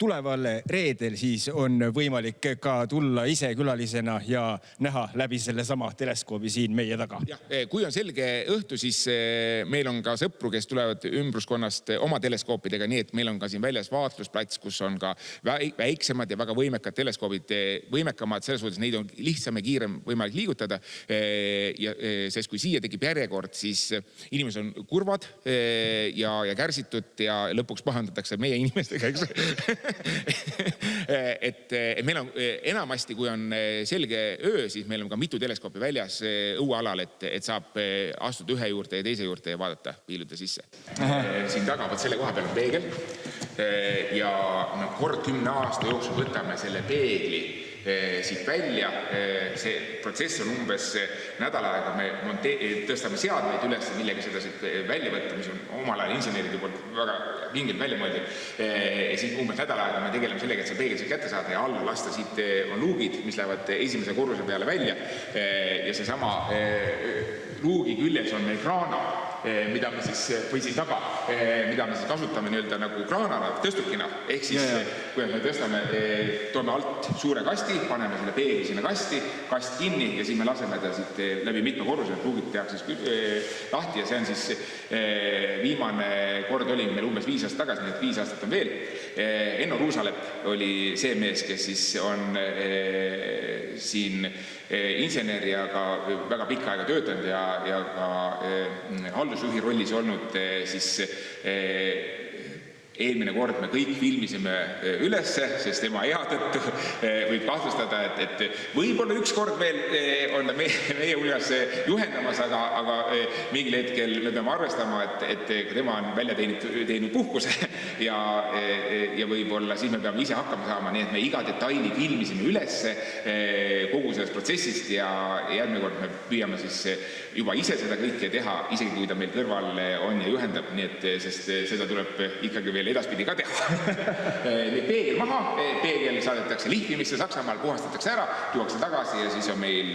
tuleval reedel, siis on võimalik ka tulla ise külalisena ja näha läbi selle sama teleskoobi siin meie taga. Ja, kui on selge õhtu, siis meil on ka sõpru, kes tulevad ümbruskonnast oma teleskoopidega, nii et meil on ka siin väljas vaatlusplats, kus on ka väiksemad ja väga võimekad teleskoobid, võimekamad, selles suhtes neid on lihtsam ja kiirem võimalik liigutada. Sest kui siia tekib järjekord, siis inimesed on kurvad ja kärsitud ja lõpuks pahandatakse meie inimestega, eks. Et meil on enamasti, kui on selge öö, siis meil on ka mitu teleskoopi väljas õuealal, et saab astuda ühe juurde ja teise juurde ja vaadata, piiluda sisse. Siin taga, selle koha peal on peegel ja kord 10 aasta jooksul võtame selle peegli siit välja. See protsess on umbes nädal aega, me tõstame seadmeid üles, millega seda siit välja võtta, mis on omal ajal inseneride poolt väga vingelt välja mõeldud. Siis umbes nädal aega me tegeleme sellega, et see peegel siit kätte saada ja alla lasta. Siit on luugid, mis lähevad esimese korruse peale välja ja see sama luugi küljes on meil kraana, mida me siis, või siis taga, mida me siis kasutame nagu kraanana, tõstukina. Ehk siis, kui me tõstame, toome alt suure kasti, paneme selle peegli sinna kasti, kast kinni ja siis me laseme ta siit läbi mitme korruse, et luugid tehakse lahti ja see on siis viimane kord oli meil umbes 5 aastat tagasi, nii et 5 aastat on veel. Enno Ruusalepp oli see mees, kes siis on siin insener ja ka väga pikka aega töötanud ja ka haldusjuhi rollis olnud, siis eelmine kord me kõik filmisime ülesse, sest tema ea tõttu võib kahtlustada, et võib-olla üks kord veel on meie hulgas juhendamas, aga mingil hetkel me peame arvestama, et tema on välja teeninud puhkuse ja võib-olla siis me peame ise hakkama saama, nii et me iga detaili filmisime ülesse kogu sellest protsessist ja järgmine kord me püüame siis juba ise seda kõike teha, isegi kui ta meil kõrval on ja juhendab, nii et sest seda tuleb ikkagi veel edaspidi ka teha. Peegel maha, peegel saadetakse lihvimisse Saksamaal, puhastatakse ära, tuuakse tagasi ja siis on meil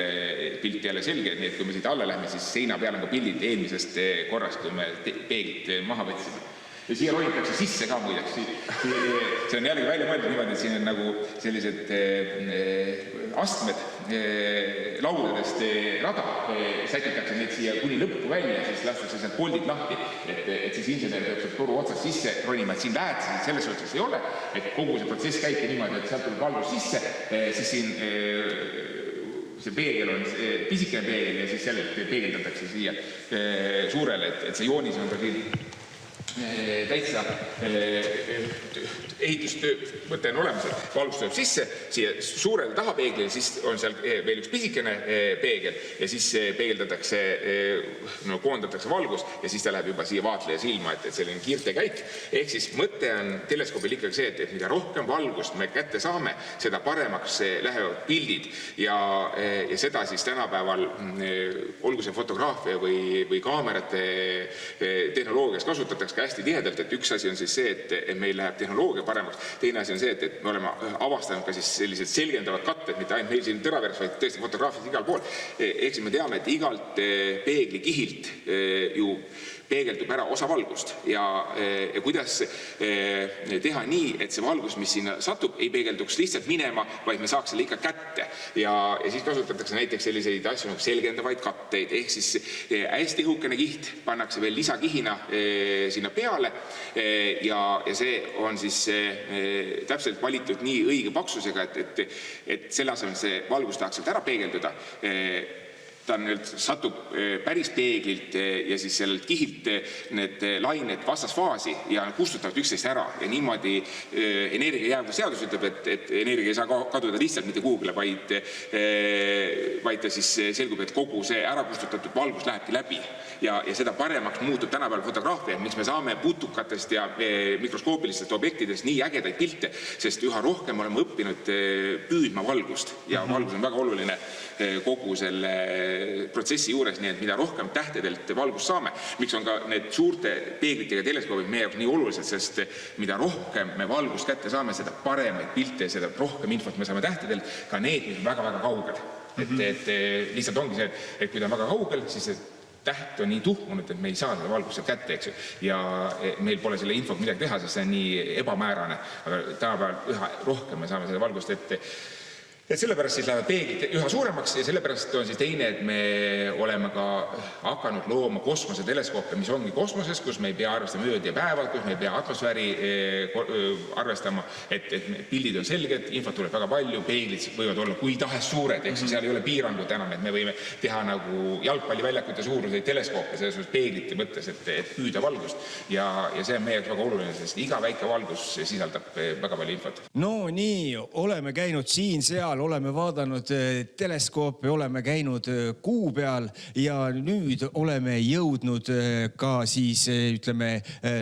pilt jälle selge, nii et kui me siit alla lähme, siis seina peal on ka pildid eelmisest korrast, kui me peeglit maha võtsime. Ja siia ronitakse sisse ka muideks. See on jällegi välja mõeldud niimoodi, et siin on nagu sellised astmed laudadest rada, sätitakse neid siia kuni lõppu välja, siis lastakse sealt poldid lahti, et siis insener peab toru otsast sisse ronima, et siin lähedasi selles suhtes ei ole, et kogu see protsess käibki niimoodi, et sealt tuleb valgus sisse, siis siin see peegel on pisikene peegel ja siis sellelt peegeldatakse siia suurele, et see joonis on ka siin täitsa ehitustöö mõte on olemas, et valgus tuleb sisse, siia suurele taha peeglile, siis on seal veel üks pisikene peegel ja siis peegeldatakse, koondatakse valgus ja siis ta läheb juba siia vaatleja silma, et selline kiirte käik. Ehk siis mõte on teleskoopil ikkagi see, et mida rohkem valgust me kätte saame, seda paremaks lähevad pildid ja seda siis tänapäeval, olgu see fotograafia või kaamerate tehnoloogias kasutatakse hästi tihedalt, et üks asi on siis see, et meil läheb tehnoloogia paremaks, teine asi on see, et me oleme avastanud ka siis sellised selgendavad katted, mitte ainult meil siin Tõraveres, vaid tõesti fotograafid igal pool. Ehk siis me teame, et igalt peegli kihilt ju peegeldub ära osa valgust ja kuidas teha nii, et see valgus, mis sinna satub, ei peegelduks lihtsalt minema, vaid me saaks selle ikka kätte. Ja siis kasutatakse näiteks selliseid asju nagu selgendavaid katteid, ehk siis hästi õhukene kiht pannakse veel lisakihina sinna peale ja see on siis täpselt valitud nii õige paksusega, et selle asemel see valgus tahaks sealt ära peegelduda. Ta satub päris peeglilt ja siis sellelt kihilt need lained vastasfaasi ja kustutavad üksteist ära ja niimoodi energiajäävuse seadus ütleb, et energia ei saa kaduda lihtsalt mitte kuhugile, vaid ta siis selgub, et kogu see ära kustutatud valgus lähebki läbi ja seda paremaks muutub tänapäeval fotograafia, miks me saame putukatest ja mikroskoopilistest objektidest nii ägedaid pilte, sest üha rohkem oleme õppinud püüdma valgust ja valgus on väga oluline kogu selle protsessi juures, nii et mida rohkem tähtedelt valgust saame, miks on ka need suurte peeglitega teleskoobid meie jaoks nii olulised, sest mida rohkem me valgust kätte saame, seda paremaid pilte, seda rohkem infot me saame tähtedelt, ka need, mis on väga-väga kaugel. Et lihtsalt ongi see, et kui ta on väga kaugel, siis see täht on nii tuhmunud, et me ei saa seda valgust kätte, eks ju. Ja meil pole selle infot midagi teha, sest see on nii ebamäärane, aga tänapäeval üha rohkem me saame seda valgust ette. Et sellepärast siis lähevad peeglid üha suuremaks ja sellepärast on siis teine, et me oleme ka hakanud looma kosmoseteleskoope, mis ongi kosmoses, kus me ei pea arvestama ööd ja päevad, kus me ei pea atmosfääri arvestama, et pildid on selged, infot tuleb väga palju, peeglid võivad olla kui tahes suured, ehk siis seal ei ole piirangut enam, et me võime teha nagu jalgpalliväljakute suuruseid teleskoope, selles mõttes peeglite mõttes, et püüda valgust ja see on meie väga oluline, sest iga väike valgus sisaldab väga palju infot. No nii, oleme käinud siin-seal, oleme vaadanud teleskoope, oleme käinud kuu peal ja nüüd oleme jõudnud ka siis ütleme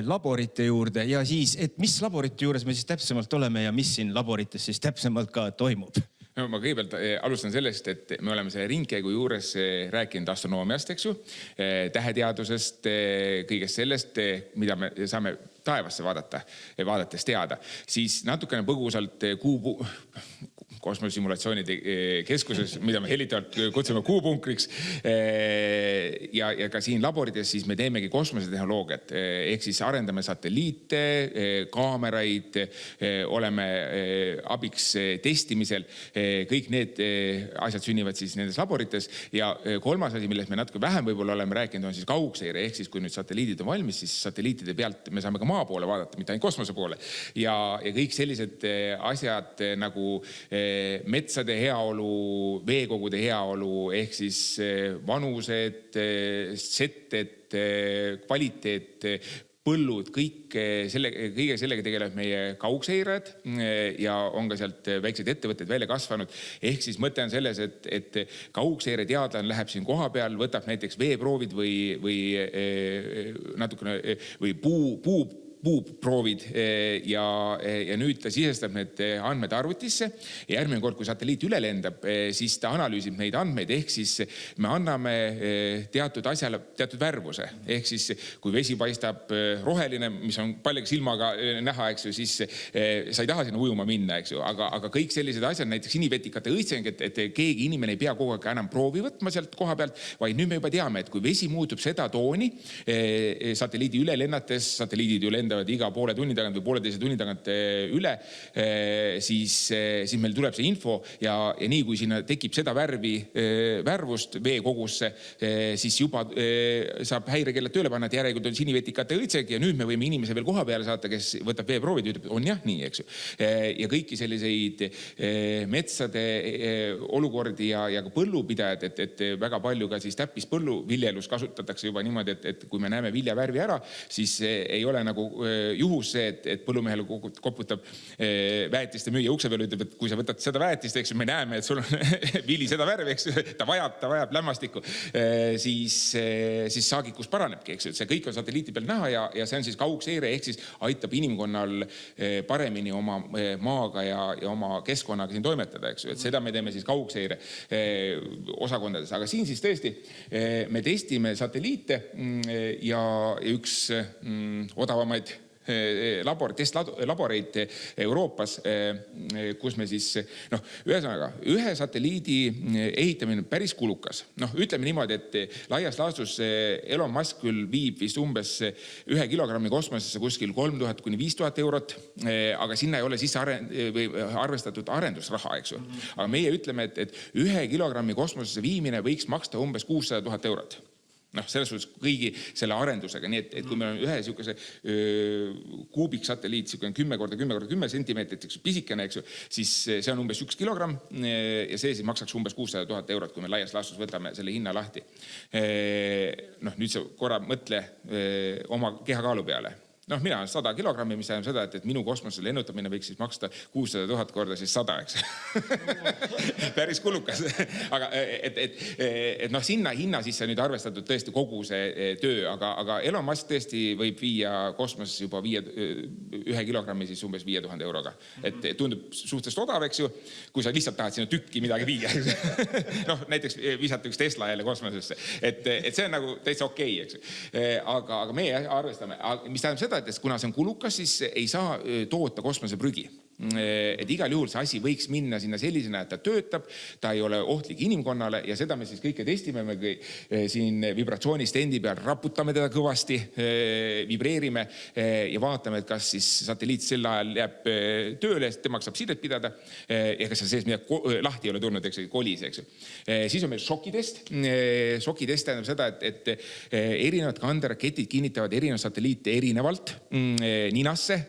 laborite juurde ja siis, et mis laborite juures me siis täpsemalt oleme ja mis siin laborites siis täpsemalt ka toimub? No, ma kõigepealt alustan sellest, et me oleme selle ringkäigu juures rääkinud astronoomiast, eks ju, täheteadusest, kõigest sellest, mida me saame taevasse vaadates teada. Siis natukene põgusalt kosmosimulatsioonide keskuses, mida me helitavalt kutsume kuupunkriks ja ka siin laborides siis me teemegi kosmosetehnoloogiat, ehk siis arendame satelliite, kaameraid, oleme abiks testimisel, kõik need asjad sünnivad siis nendes laborites ja kolmas asi, millest me natuke vähem võib-olla oleme rääkinud, on siis kaugseire, ehk siis kui nüüd satelliidid on valmis, siis satelliitide pealt me saame ka maa poole vaadata, mitte ainult kosmose poole ja kõik sellised asjad nagu metsade heaolu, veekogude heaolu, ehk siis vanused, setted, kvaliteet, põllud, kõige sellega tegelevad meie kaugseirajad ja on ka sealt väikseid ettevõtteid välja kasvanud. Ehk siis mõte on selles, et kaugseire teadlane läheb siin koha peal, võtab näiteks veeproovid või natukene või puuproovid ja nüüd ta sisestab need andmed arvutisse ja järgmine kord, kui satelliit üle lendab, siis ta analüüsib neid andmeid, ehk siis me anname teatud asjale teatud värvuse, ehk siis kui vesi paistab roheline, mis on paljugi silmaga näha, eks ju, siis sa ei taha sinna ujuma minna, eks ju, aga kõik sellised asjad, näiteks inimvetikate õitseng, et keegi inimene ei pea kogu aeg enam proovi võtma sealt koha pealt, vaid nüüd me juba teame, et kui vesi muutub seda tooni, satelliidi üle lennates, satelliidid ju lendavad lendavad iga poole tunni tagant või pooleteise tunni tagant üle, siis meil tuleb see info ja nii kui sinna tekib seda värvust veekogusse, siis juba saab häirekellad tööle panna, et järelikult on sinivetikate õitseg ja nüüd me võime inimese veel koha peale saata, kes võtab veeproovid ja ütleb, on jah nii, eks ju. Ja kõiki selliseid metsade olukordi ja ka põllupidajad, et väga palju ka siis täppispõllu viljelus kasutatakse juba niimoodi, et kui me näeme vilja värvi ära, siis ei ole nagu juhus see, et põllumehele koputab väetiste müüja ukse peale, ütleb, et kui sa võtad seda väetist, eks me näeme, et sul on vili seda värvi, eks ta vajab lämmastikku, siis saagikus paranebki, eks ju. See kõik on satelliiti peal näha ja see on siis kaugseire, ehk siis aitab inimkonnal paremini oma maaga ja oma keskkonnaga siin toimetada, eks ju. Et seda me teeme siis kaugseire osakondades. Aga siin siis tõesti me testime satelliite ja üks odavamaid testlaboreid Euroopas, kus me siis, ühesõnaga, ühe satelliidi ehitamine päris kulukas. Ütleme niimoodi, et laias laastus Elon Musk küll viib vist umbes 1 kilogrammi kosmosesse kuskil 3000 kuni 5000 eurot, aga sinna ei ole sisse arvestatud arendusraha, eks ju. Aga meie ütleme, et 1 kilogrammi kosmosesse viimine võiks maksta umbes 600 000 eurot. Selles suhtes kõigi selle arendusega, nii et kui meil on ühe sihukese kuubiksatelliit, 10 korda 10 korda 10 sentimeetrit, pisikene, eks ju, siis see on umbes 1 kilogramm ja see siis maksaks umbes 600 000 eurot, kui me laias laastus võtame selle hinna lahti. Nüüd sa korra mõtle oma kehakaalu peale. Mina olen 100 kilogrammi, mis tähendab seda, et minu kosmose lennutamine võiks siis maksta 600 000 korda siis 100, eks. Päris kulukas. Aga sinna hinna sisse nüüd arvestatud tõesti kogu see töö, aga Elon Musk tõesti võib viia kosmoses juba 1 kilogrammi siis umbes 5000 euroga. Et tundub suhteliselt odav, eks ju, kui sa lihtsalt tahad sinna tükki midagi viia. Näiteks visata üks Tesla jälle kosmosesse. Et see on nagu täitsa okei, eks ju. Aga meie arvestame, mis tähendab seda, et kuna see on kulukas, siis ei saa toota kosmoseprügi. Et igal juhul see asi võiks minna sinna sellisena, et ta töötab, ta ei ole ohtlik inimkonnale ja seda me siis kõike testime, me siin vibratsioonistendi peal raputame teda kõvasti, vibreerime ja vaatame, et kas siis satelliit sel ajal jääb tööle, temaks saab sidet pidada ja kas seal sees midagi lahti ei ole tulnud, eks kolis, eks. Siis on meil šokitest. Šokitest tähendab seda, et erinevad kanderaketid kinnitavad erinevad satelliite erinevalt ninasse,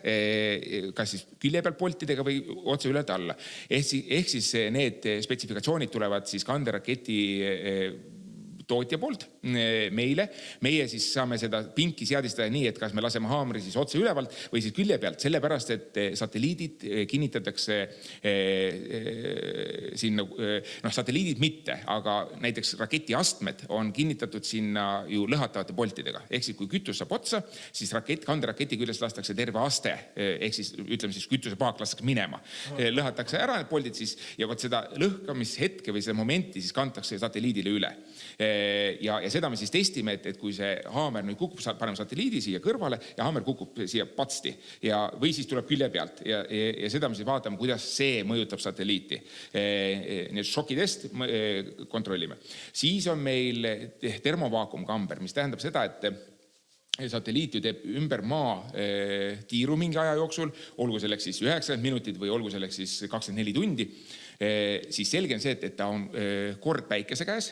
kas siis külje peal polti või otse üle alla. Ehk siis need spetsifikatsioonid tulevad siis kanderaketi tootja poolt meile. Meie siis saame seda pinki seadistada nii, et kas me laseme haamri siis otse ülevalt või siis külje pealt, sellepärast, et satelliidid kinnitatakse sinna, satelliidid mitte, aga näiteks raketi astmed on kinnitatud sinna ju lõhatavate poltidega. Ehk siis kui kütus saab otsa, siis kanderaketi küljest lastakse terve aste, ehk siis ütleme siis kütuse paak lastakse minema. Lõhatakse ära need poldid siis ja võt seda lõhkamishetke või seda momenti siis kantakse satelliidile üle. Ja seda me siis testime, et kui see haamer nüüd kukub, paneme satelliidi siia kõrvale ja haamer kukub siia patsti või siis tuleb külje pealt ja seda me siis vaatame, kuidas see mõjutab satelliiti. Need šokitest kontrollime. Siis on meil termovaakumkamber, mis tähendab seda, et satelliit ju teeb ümber maa tiiru mingi aja jooksul, olgu selleks siis 90 minutit või olgu selleks siis 24 tundi. Siis selge on see, et ta on kord päikese käes,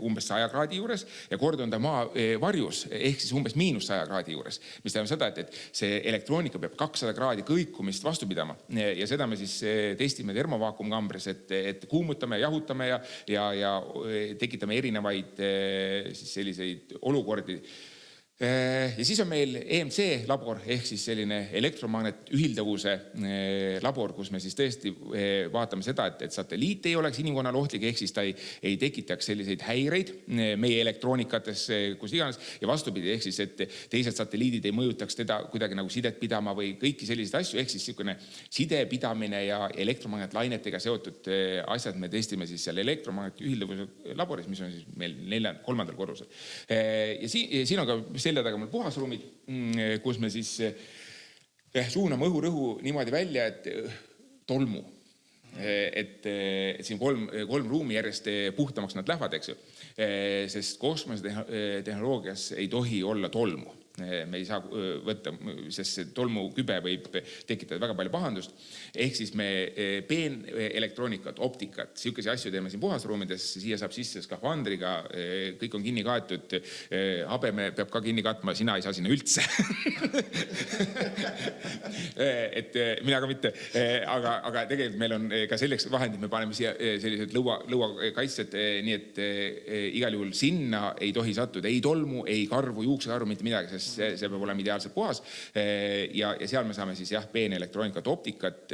umbes 100 kraadi juures ja kord on ta maa varjus, ehk siis umbes -100 kraadi juures. Mis tähendab seda, et see elektroonika peab 200 kraadi kõikumist vastu pidama ja seda me siis testime termovaakumkambris, et kuumutame ja jahutame ja tekitame erinevaid siis selliseid olukordi. Ja siis on meil EMC labor ehk siis selline elektromagnetühildavuse labor, kus me siis tõesti vaatame seda, et satelliit ei oleks inimkonnale ohtlik, ehk siis ta ei tekitaks selliseid häireid meie elektroonikates, kus iganes ja vastupidi, ehk siis, et teised satelliidid ei mõjutaks teda kuidagi nagu sidet pidama või kõiki selliseid asju, ehk siis niisugune side pidamine ja elektromagnetlainetega seotud asjad me testime siis seal elektromagnetühildavuse laboris, mis on siis meil 3. korrusel. Ja siin on ka selja taga meil puhasruumid, kus me siis suuname õhurõhu niimoodi välja, et tolmu. Et siin kolm ruumi järjest puhtamaks nad lähevad, eks ju. Sest kosmosetehnoloogias ei tohi olla tolmu. Me ei saa võtta, sest see tolmukübe võib tekitada väga palju pahandust. Ehk siis me peenelektroonikat, optikat, sihukesi asju teeme siin puhasruumides, siia saab sisse skafandriga, kõik on kinni kaetud, habeme peab ka kinni katma, sina ei saa sinna üldse. Et mina ka mitte, aga tegelikult meil on ka selleks vahendid, me paneme siia sellised lõuakaitsed, nii et igal juhul sinna ei tohi sattuda ei tolmu, ei karvu, juuksekarvu, mitte midagi, sest see peab olema ideaalselt puhas. Ja seal me saame siis peenelektroonikat, optikat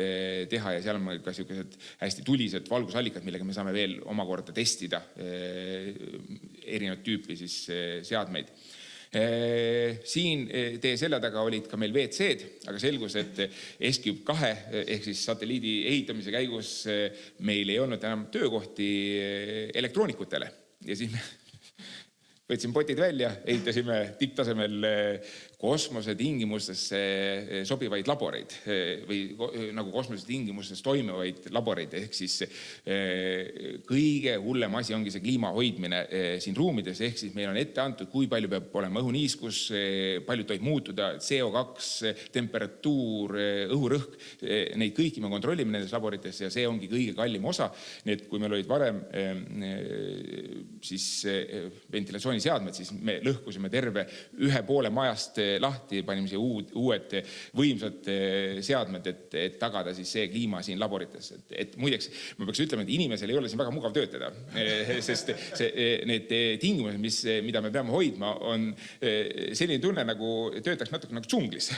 teha ja seal on ka sellised hästi tulised valgusallikad, millega me saame veel omakorda testida erinevat tüüpi siis seadmeid. Siin teie selja taga olid ka meil WC-d, aga selgus, et S-Cube 2 ehk siis satelliidi ehitamise käigus meil ei olnud enam töökohti elektroonikutele ja siis me võtsime potid välja, ehitasime tipptasemel kosmose tingimustesse sobivaid laboreid või nagu kosmose tingimustes toimivaid laboreid. Ehk siis kõige hullem asi ongi see kliima hoidmine siin ruumides. Ehk siis meil on ette antud, kui palju peab olema õhuniiskus, palju tohib muutuda, CO2, temperatuur, õhurõhk. Neid kõiki me kontrollime nendes laborites ja see ongi kõige kallim osa. Nii et kui meil olid varem siis ventilatsiooniseadmed, siis me lõhkusime terve 1,5 majast lahti, panime siia uued võimsad seadmed, et tagada siis see kliima siin laborites. Et muideks, ma peaks ütlema, et inimesel ei ole siin väga mugav töötada, sest need tingimused, mida me peame hoidma, on selline tunne, nagu töötaks natuke nagu džunglis.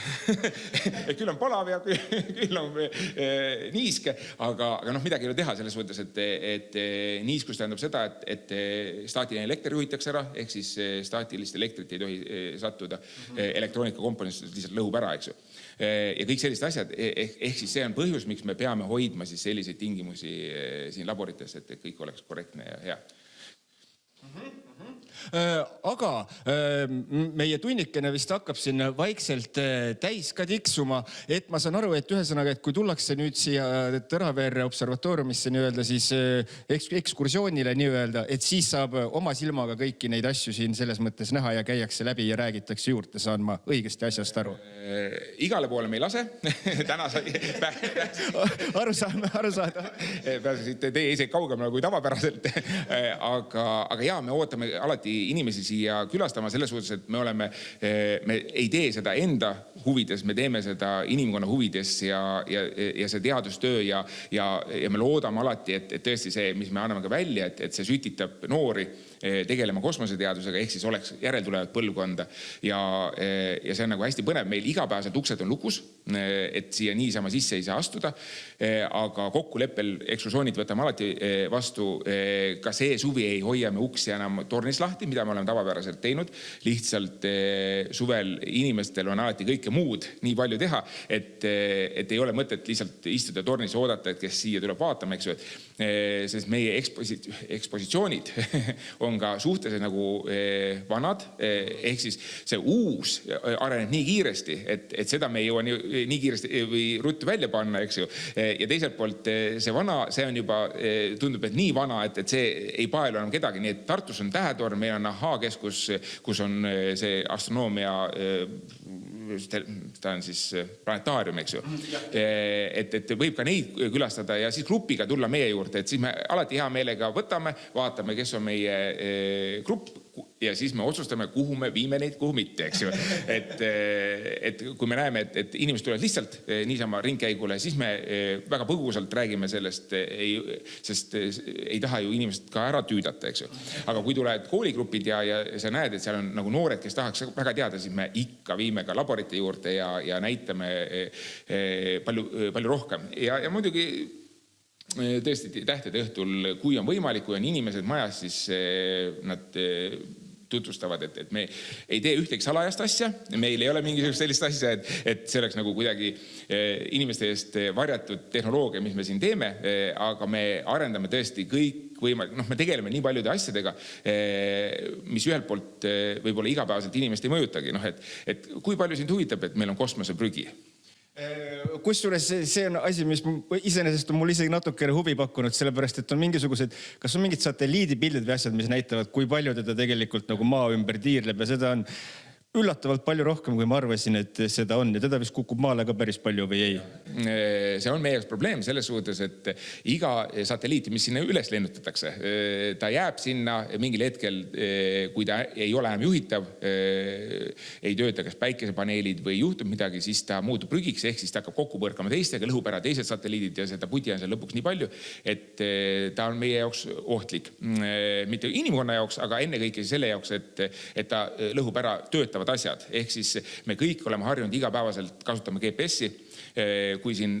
Küll on palav ja küll on niiske, aga midagi ei ole teha selles mõttes, et niiskus tähendab seda, et staatiline elekter juhitakse ära, ehk siis staatilist elektrit ei tohi sattuda elektroonikakomponentidest lihtsalt lõhub ära, eks ju. Ja kõik sellised asjad, ehk siis see on põhjus, miks me peame hoidma siis selliseid tingimusi siin laborites, et kõik oleks korrektne ja hea. Aga meie tunnikene vist hakkab siin vaikselt täis ka tiksuma, et ma saan aru, et ühesõnaga, et kui tullakse nüüd siia Tõraveere observatooriumisse nii-öelda siis ekskursioonile nii-öelda, et siis saab oma silmaga kõiki neid asju siin selles mõttes näha ja käiakse läbi ja räägitakse juurde, saan ma õigesti asjast aru? Igale poole me ei lase. Täna aru saada. Pääsesite teie isegi kaugemale kui tavapäraselt. Aga jaa, me ootame alati inimesi siia külastama selles suhtes, et me ei tee seda enda huvides, me teeme seda inimkonna huvides ja see teadustöö ja me loodame alati, et tõesti see, mis me anname ka välja, et see sütitab noori tegelema kosmoseteadusega, ehk siis oleks järeltulevat põlvkonda ja see on nagu hästi põnev. Meil igapäevaselt uksed on lukus, et siia niisama sisse ei saa astuda, aga kokkuleppel ekskursioonid võtame alati vastu. Ka see suvi ei hoia me uksi enam tornis lahti, mida me oleme tavapäraselt teinud. Lihtsalt suvel inimestel on alati kõike muud nii palju teha, et ei ole mõtet lihtsalt istuda tornis ja oodata, et kes siia tuleb vaatama, eks ju. Sest meie ekspositsioonid on ka suhteliselt nagu vanad, ehk siis see uus areneb nii kiiresti, et seda me ei jõua nii kiiresti või ruttu välja panna, eks ju. Ja teiselt poolt see vana, see on juba, tundub, et nii vana, et see ei paelu enam kedagi. Nii et Tartus on Tähetorn, meil on AHA-keskus, kus on see astronoomia, ta on siis planetaarium, eks ju. Et võib ka neid külastada ja siis grupiga tulla meie juurde, et siis me alati hea meelega võtame, vaatame, kes on meie grupp ja siis me otsustame, kuhu me viime neid, kuhu mitte, eks ju. Et kui me näeme, et inimesed tulevad lihtsalt niisama ringkäigule, siis me väga põgusalt räägime sellest, sest ei taha ju inimesed ka ära tüüdata, eks ju. Aga kui tulevad kooligrupid ja sa näed, et seal on nagu noored, kes tahaks väga teada, siis me ikka viime ka laborite juurde ja näitame palju rohkem. Ja muidugi tõesti tähtede õhtul, kui on võimalik, kui on inimesed majas, siis nad tutvustavad, et me ei tee ühtegi salajast asja, meil ei ole mingisugust sellist asja, et see oleks nagu kuidagi inimeste eest varjatud tehnoloogia, mis me siin teeme, aga me arendame tõesti kõik võimalik, me tegeleme nii paljude asjadega, mis ühelt poolt võib-olla igapäevaselt inimest ei mõjutagi, et kui palju sind huvitab, et meil on kosmoseprügi? Kusjuures see on asi, mis iseenesest on mul isegi natukene huvi pakkunud, sellepärast, et on mingisugused, kas on mingid satelliidipildid või asjad, mis näitavad, kui palju teda tegelikult nagu maa ümber tiirleb ja seda on üllatavalt palju rohkem, kui ma arvasin, et seda on ja teda vist kukub maale ka päris palju või ei? See on meie jaoks probleem selles suhtes, et iga satelliiti, mis sinna üles lennutatakse, ta jääb sinna mingil hetkel, kui ta ei ole enam juhitav, ei tööta kas päikesepaneelid või juhtub midagi, siis ta muutub prügiks, ehk siis ta hakkab kokku põrkama teistega, lõhub ära teised satelliidid ja seda pudi on seal lõpuks nii palju, et ta on meie jaoks ohtlik. Mitte inimkonna jaoks, aga ennekõike selle jaoks, et ta lõhub ära töötavad asjad. Ehk siis me kõik oleme harjunud igapäevaselt kasutama GPS-i. Kui siin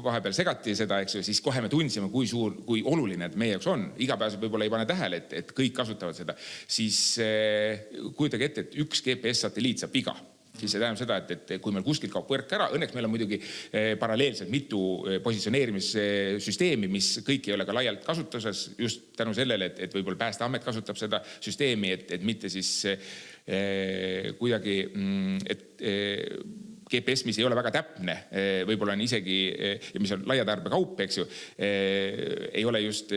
vahepeal segati seda, eks ju, siis kohe me tundsime, kui oluline meie jaoks on. Igapäevaselt võib-olla ei pane tähele, et kõik kasutavad seda. Siis kujutage ette, et üks GPS-satelliit saab viga. Siis see tähendab seda, et kui meil kuskil kaob võrk ära, õnneks meil on muidugi paralleelselt mitu positsioneerimissüsteemi, mis kõik ei ole ka laialt kasutuses, just tänu sellele, et võib-olla Päästeamet kasutab seda süsteemi, et mitte siis kuidagi, et GPS, mis ei ole väga täpne, võib-olla on isegi, ja mis on laiatarbe kaup, eks ju, ei ole just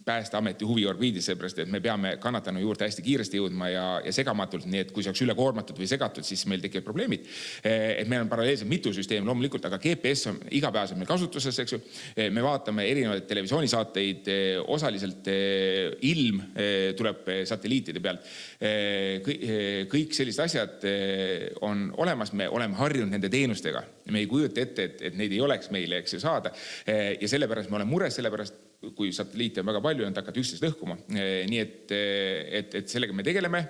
Päästeameti huviorbiidis, seepärast, et me peame kannatanu juurde hästi kiiresti jõudma ja segamatult, nii et kui see oleks ülekoormatud või segatud, siis meil tekivad probleemid. Et meil on paralleelselt mitu süsteemi loomulikult, aga GPS on igapäevaselt meil kasutuses, eks ju. Me vaatame erinevaid televisioonisaateid, osaliselt ilm tuleb satelliitide pealt. Kõik sellised asjad on olemas, me oleme harjunud nende teenustega. Me ei kujuta ette, et neid ei oleks meile, eks ju, saada. Ja sellepärast me oleme mures, sellepärast kui satelliite on väga palju, on hakkad üksteist lõhkuma. Nii et sellega me tegeleme,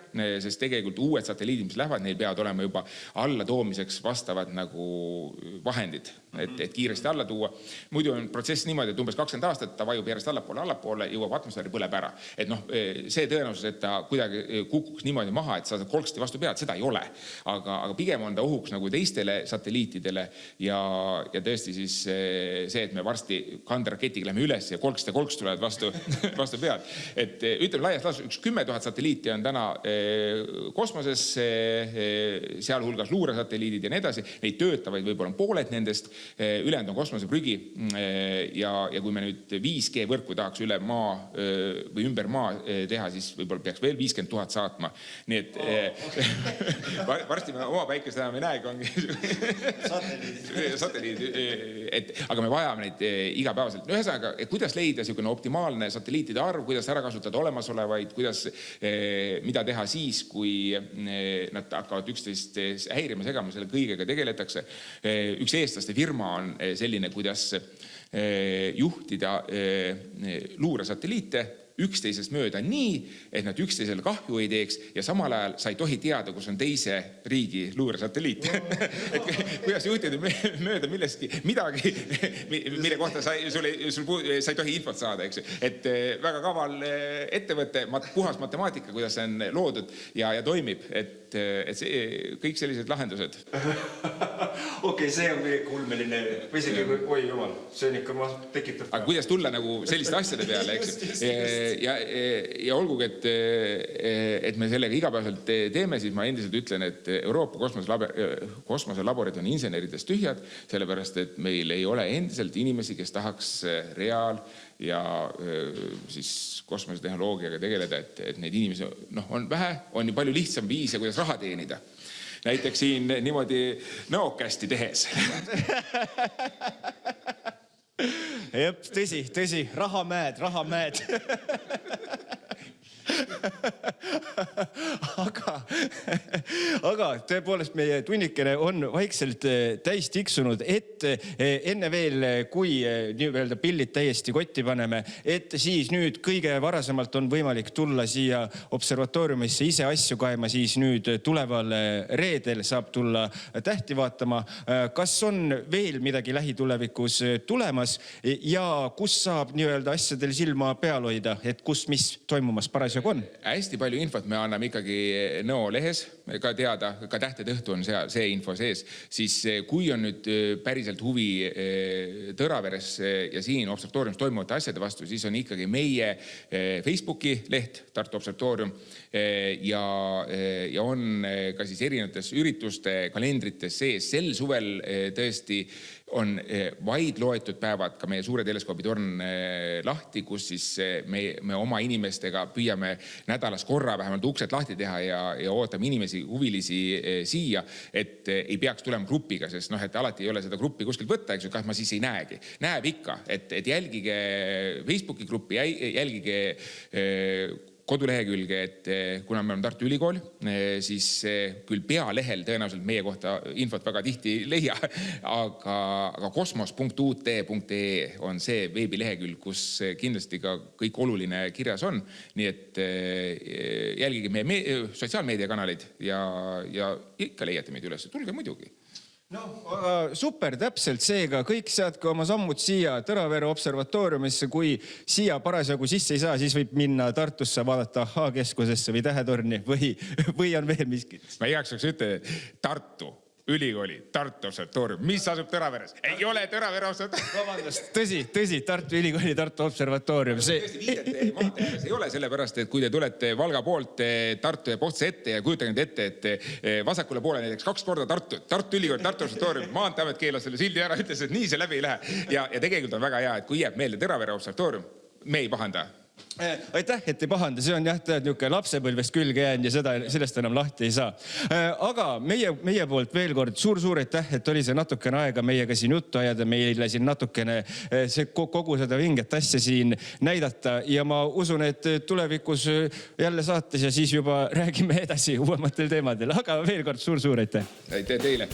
sest tegelikult uued satelliidid, mis lähevad, neil peavad olema juba alla toomiseks vastavad nagu vahendid, et kiiresti alla tuua. Muidu on protsess niimoodi, et umbes 20 aastat ta vajub järjest allapoole, jõuab atmosfääri, põleb ära. Et see tõenäosus, et ta kuidagi kukuks niimoodi maha, et sa saad kolksti vastu pead, seda ei ole. Aga pigem on ta ohuks nagu teistele satelliitidele ja tõesti siis see, et me varsti kanderaketiga lähme üles ja kolks tulevad vastu pead. Et ütleme laias laas, 10 000 satelliiti on täna kosmoses, sealhulgas luuresatelliidid ja nii edasi. Neid töötavaid võib-olla on pooled nendest, ülejäänud on kosmoseprügi ja kui me nüüd 5G võrku tahaks üle maa või ümber maa teha, siis võib-olla peaks veel 50 000 saatma. Nii et varsti me oma päikest enam ei näegi, ongi satelliidid. Aga me vajame neid igapäevaselt. Ühesõnaga, kuidas leida siukene optimaalne satelliitide arv, kuidas ära kasutada olemasolevaid, mida teha siis, kui nad hakkavad üksteist häirima, segama, selle kõigega tegeletakse. Üks eestlaste firma on selline, kuidas juhtida luuresatelliite üksteisest mööda nii, et nad üksteisele kahju ei teeks ja samal ajal sa ei tohi teada, kus on teise riigi luuresatelliit. Et kuidas juhtida mööda millestki midagi, mille kohta sa ei tohi infot saada, eks. Et väga kaval ettevõte, puhas matemaatika, kuidas see on loodud ja toimib, et see, kõik sellised lahendused. Okei, see on kõige kulmeline, või isegi, oi jumal, see on ikka tekitab. Aga kuidas tulla nagu selliste asjade peale, eks? Ja olgugi, et me sellega igapäevaselt teeme, siis ma endiselt ütlen, et Euroopa kosmoselaborid on inseneridest tühjad, sellepärast, et meil ei ole endiselt inimesi, kes tahaks reaal ja siis kosmosetehnoloogiaga tegeleda, et neid inimesi on vähe, on ju palju lihtsam viise, kuidas raha teenida. Näiteks siin niimoodi näokästi tehes. Jep, tõsi, rahamäed. Aga tõepoolest meie tunnikene on vaikselt täis tiksunud, et enne veel, kui nii-öelda pillid täiesti kotti paneme, et siis nüüd kõige varasemalt on võimalik tulla siia observatooriumisse ise asju kaema, siis nüüd tuleval reedel saab tulla tähti vaatama. Kas on veel midagi lähitulevikus tulemas ja kus saab nii-öelda asjadel silma peal hoida, et mis toimumas parasjagu on? Hästi palju infot me anname ikkagi Nõo lehes ka teada, ka Tähtede õhtu on see info sees. Siis kui on nüüd päriselt huvi Tõraveres ja siin observatooriumis toimuvate asjade vastu, siis on ikkagi meie Facebooki leht Tartu Observatoorium ja on ka siis erinevates ürituste kalendrites sees. Sel suvel tõesti on vaid loetud päevad ka meie suure teleskoobitorn lahti, kus siis me oma inimestega püüame nädalas korra vähemalt uksed lahti teha ja ootame inimesi, huvilisi siia, et ei peaks tulema grupiga, sest et alati ei ole seda gruppi kuskilt võtta, eks ju, kas ma siis ei näegi. Näeb ikka, et jälgige Facebooki gruppi, jälgige kodulehekülge, et kuna me oleme Tartu Ülikool, siis küll pealehel tõenäoliselt meie kohta infot väga tihti leia, aga kosmos.ut.ee on see veebilehekülg, kus kindlasti ka kõik oluline kirjas on. Nii et jälgige meie sotsiaalmeediakanalid ja ikka leiate meid üles. Tulge muidugi. No, super, täpselt seega. Kõik seadke oma sammud siia Tõravere observatooriumisse. Kui siia parasjagu sisse ei saa, siis võib minna Tartusse vaadata A-keskusesse või Tähetorni või on veel miskit. Ma igaks ütlen, Tartu Ülikooli, Tartu observatoorium, mis asub Tõraveres? Ei ole Tõravere observatoorium. Vabandust, tõsi, Tartu Ülikooli, Tartu observatoorium. Tõesti viidete maanteeres ei ole, sellepärast, et kui te tulete Valga poolt Tartu ja Pohtse ette ja kujutage nüüd ette, et vasakule poole näiteks 2 korda Tartu Ülikooli, Tartu observatoorium, Maanteeamet keelas selle sildi ära, ütles, et nii see läbi ei lähe. Ja tegelikult on väga hea, et kui jääb meelde Tõravere observatoorium, me ei pahanda. Aitäh, et ei pahanda. See on jah, niisugune lapsepõlvest külge jäänud ja sellest enam lahti ei saa. Aga meie poolt veel kord suur aitäh, et oli see natukene aega meiega siin juttu ajada, meile siin natukene kogu seda vinget asja siin näidata ja ma usun, et tulevikus jälle saates ja siis juba räägime edasi uuematel teemadel. Aga veel kord suur aitäh. Aitäh teile.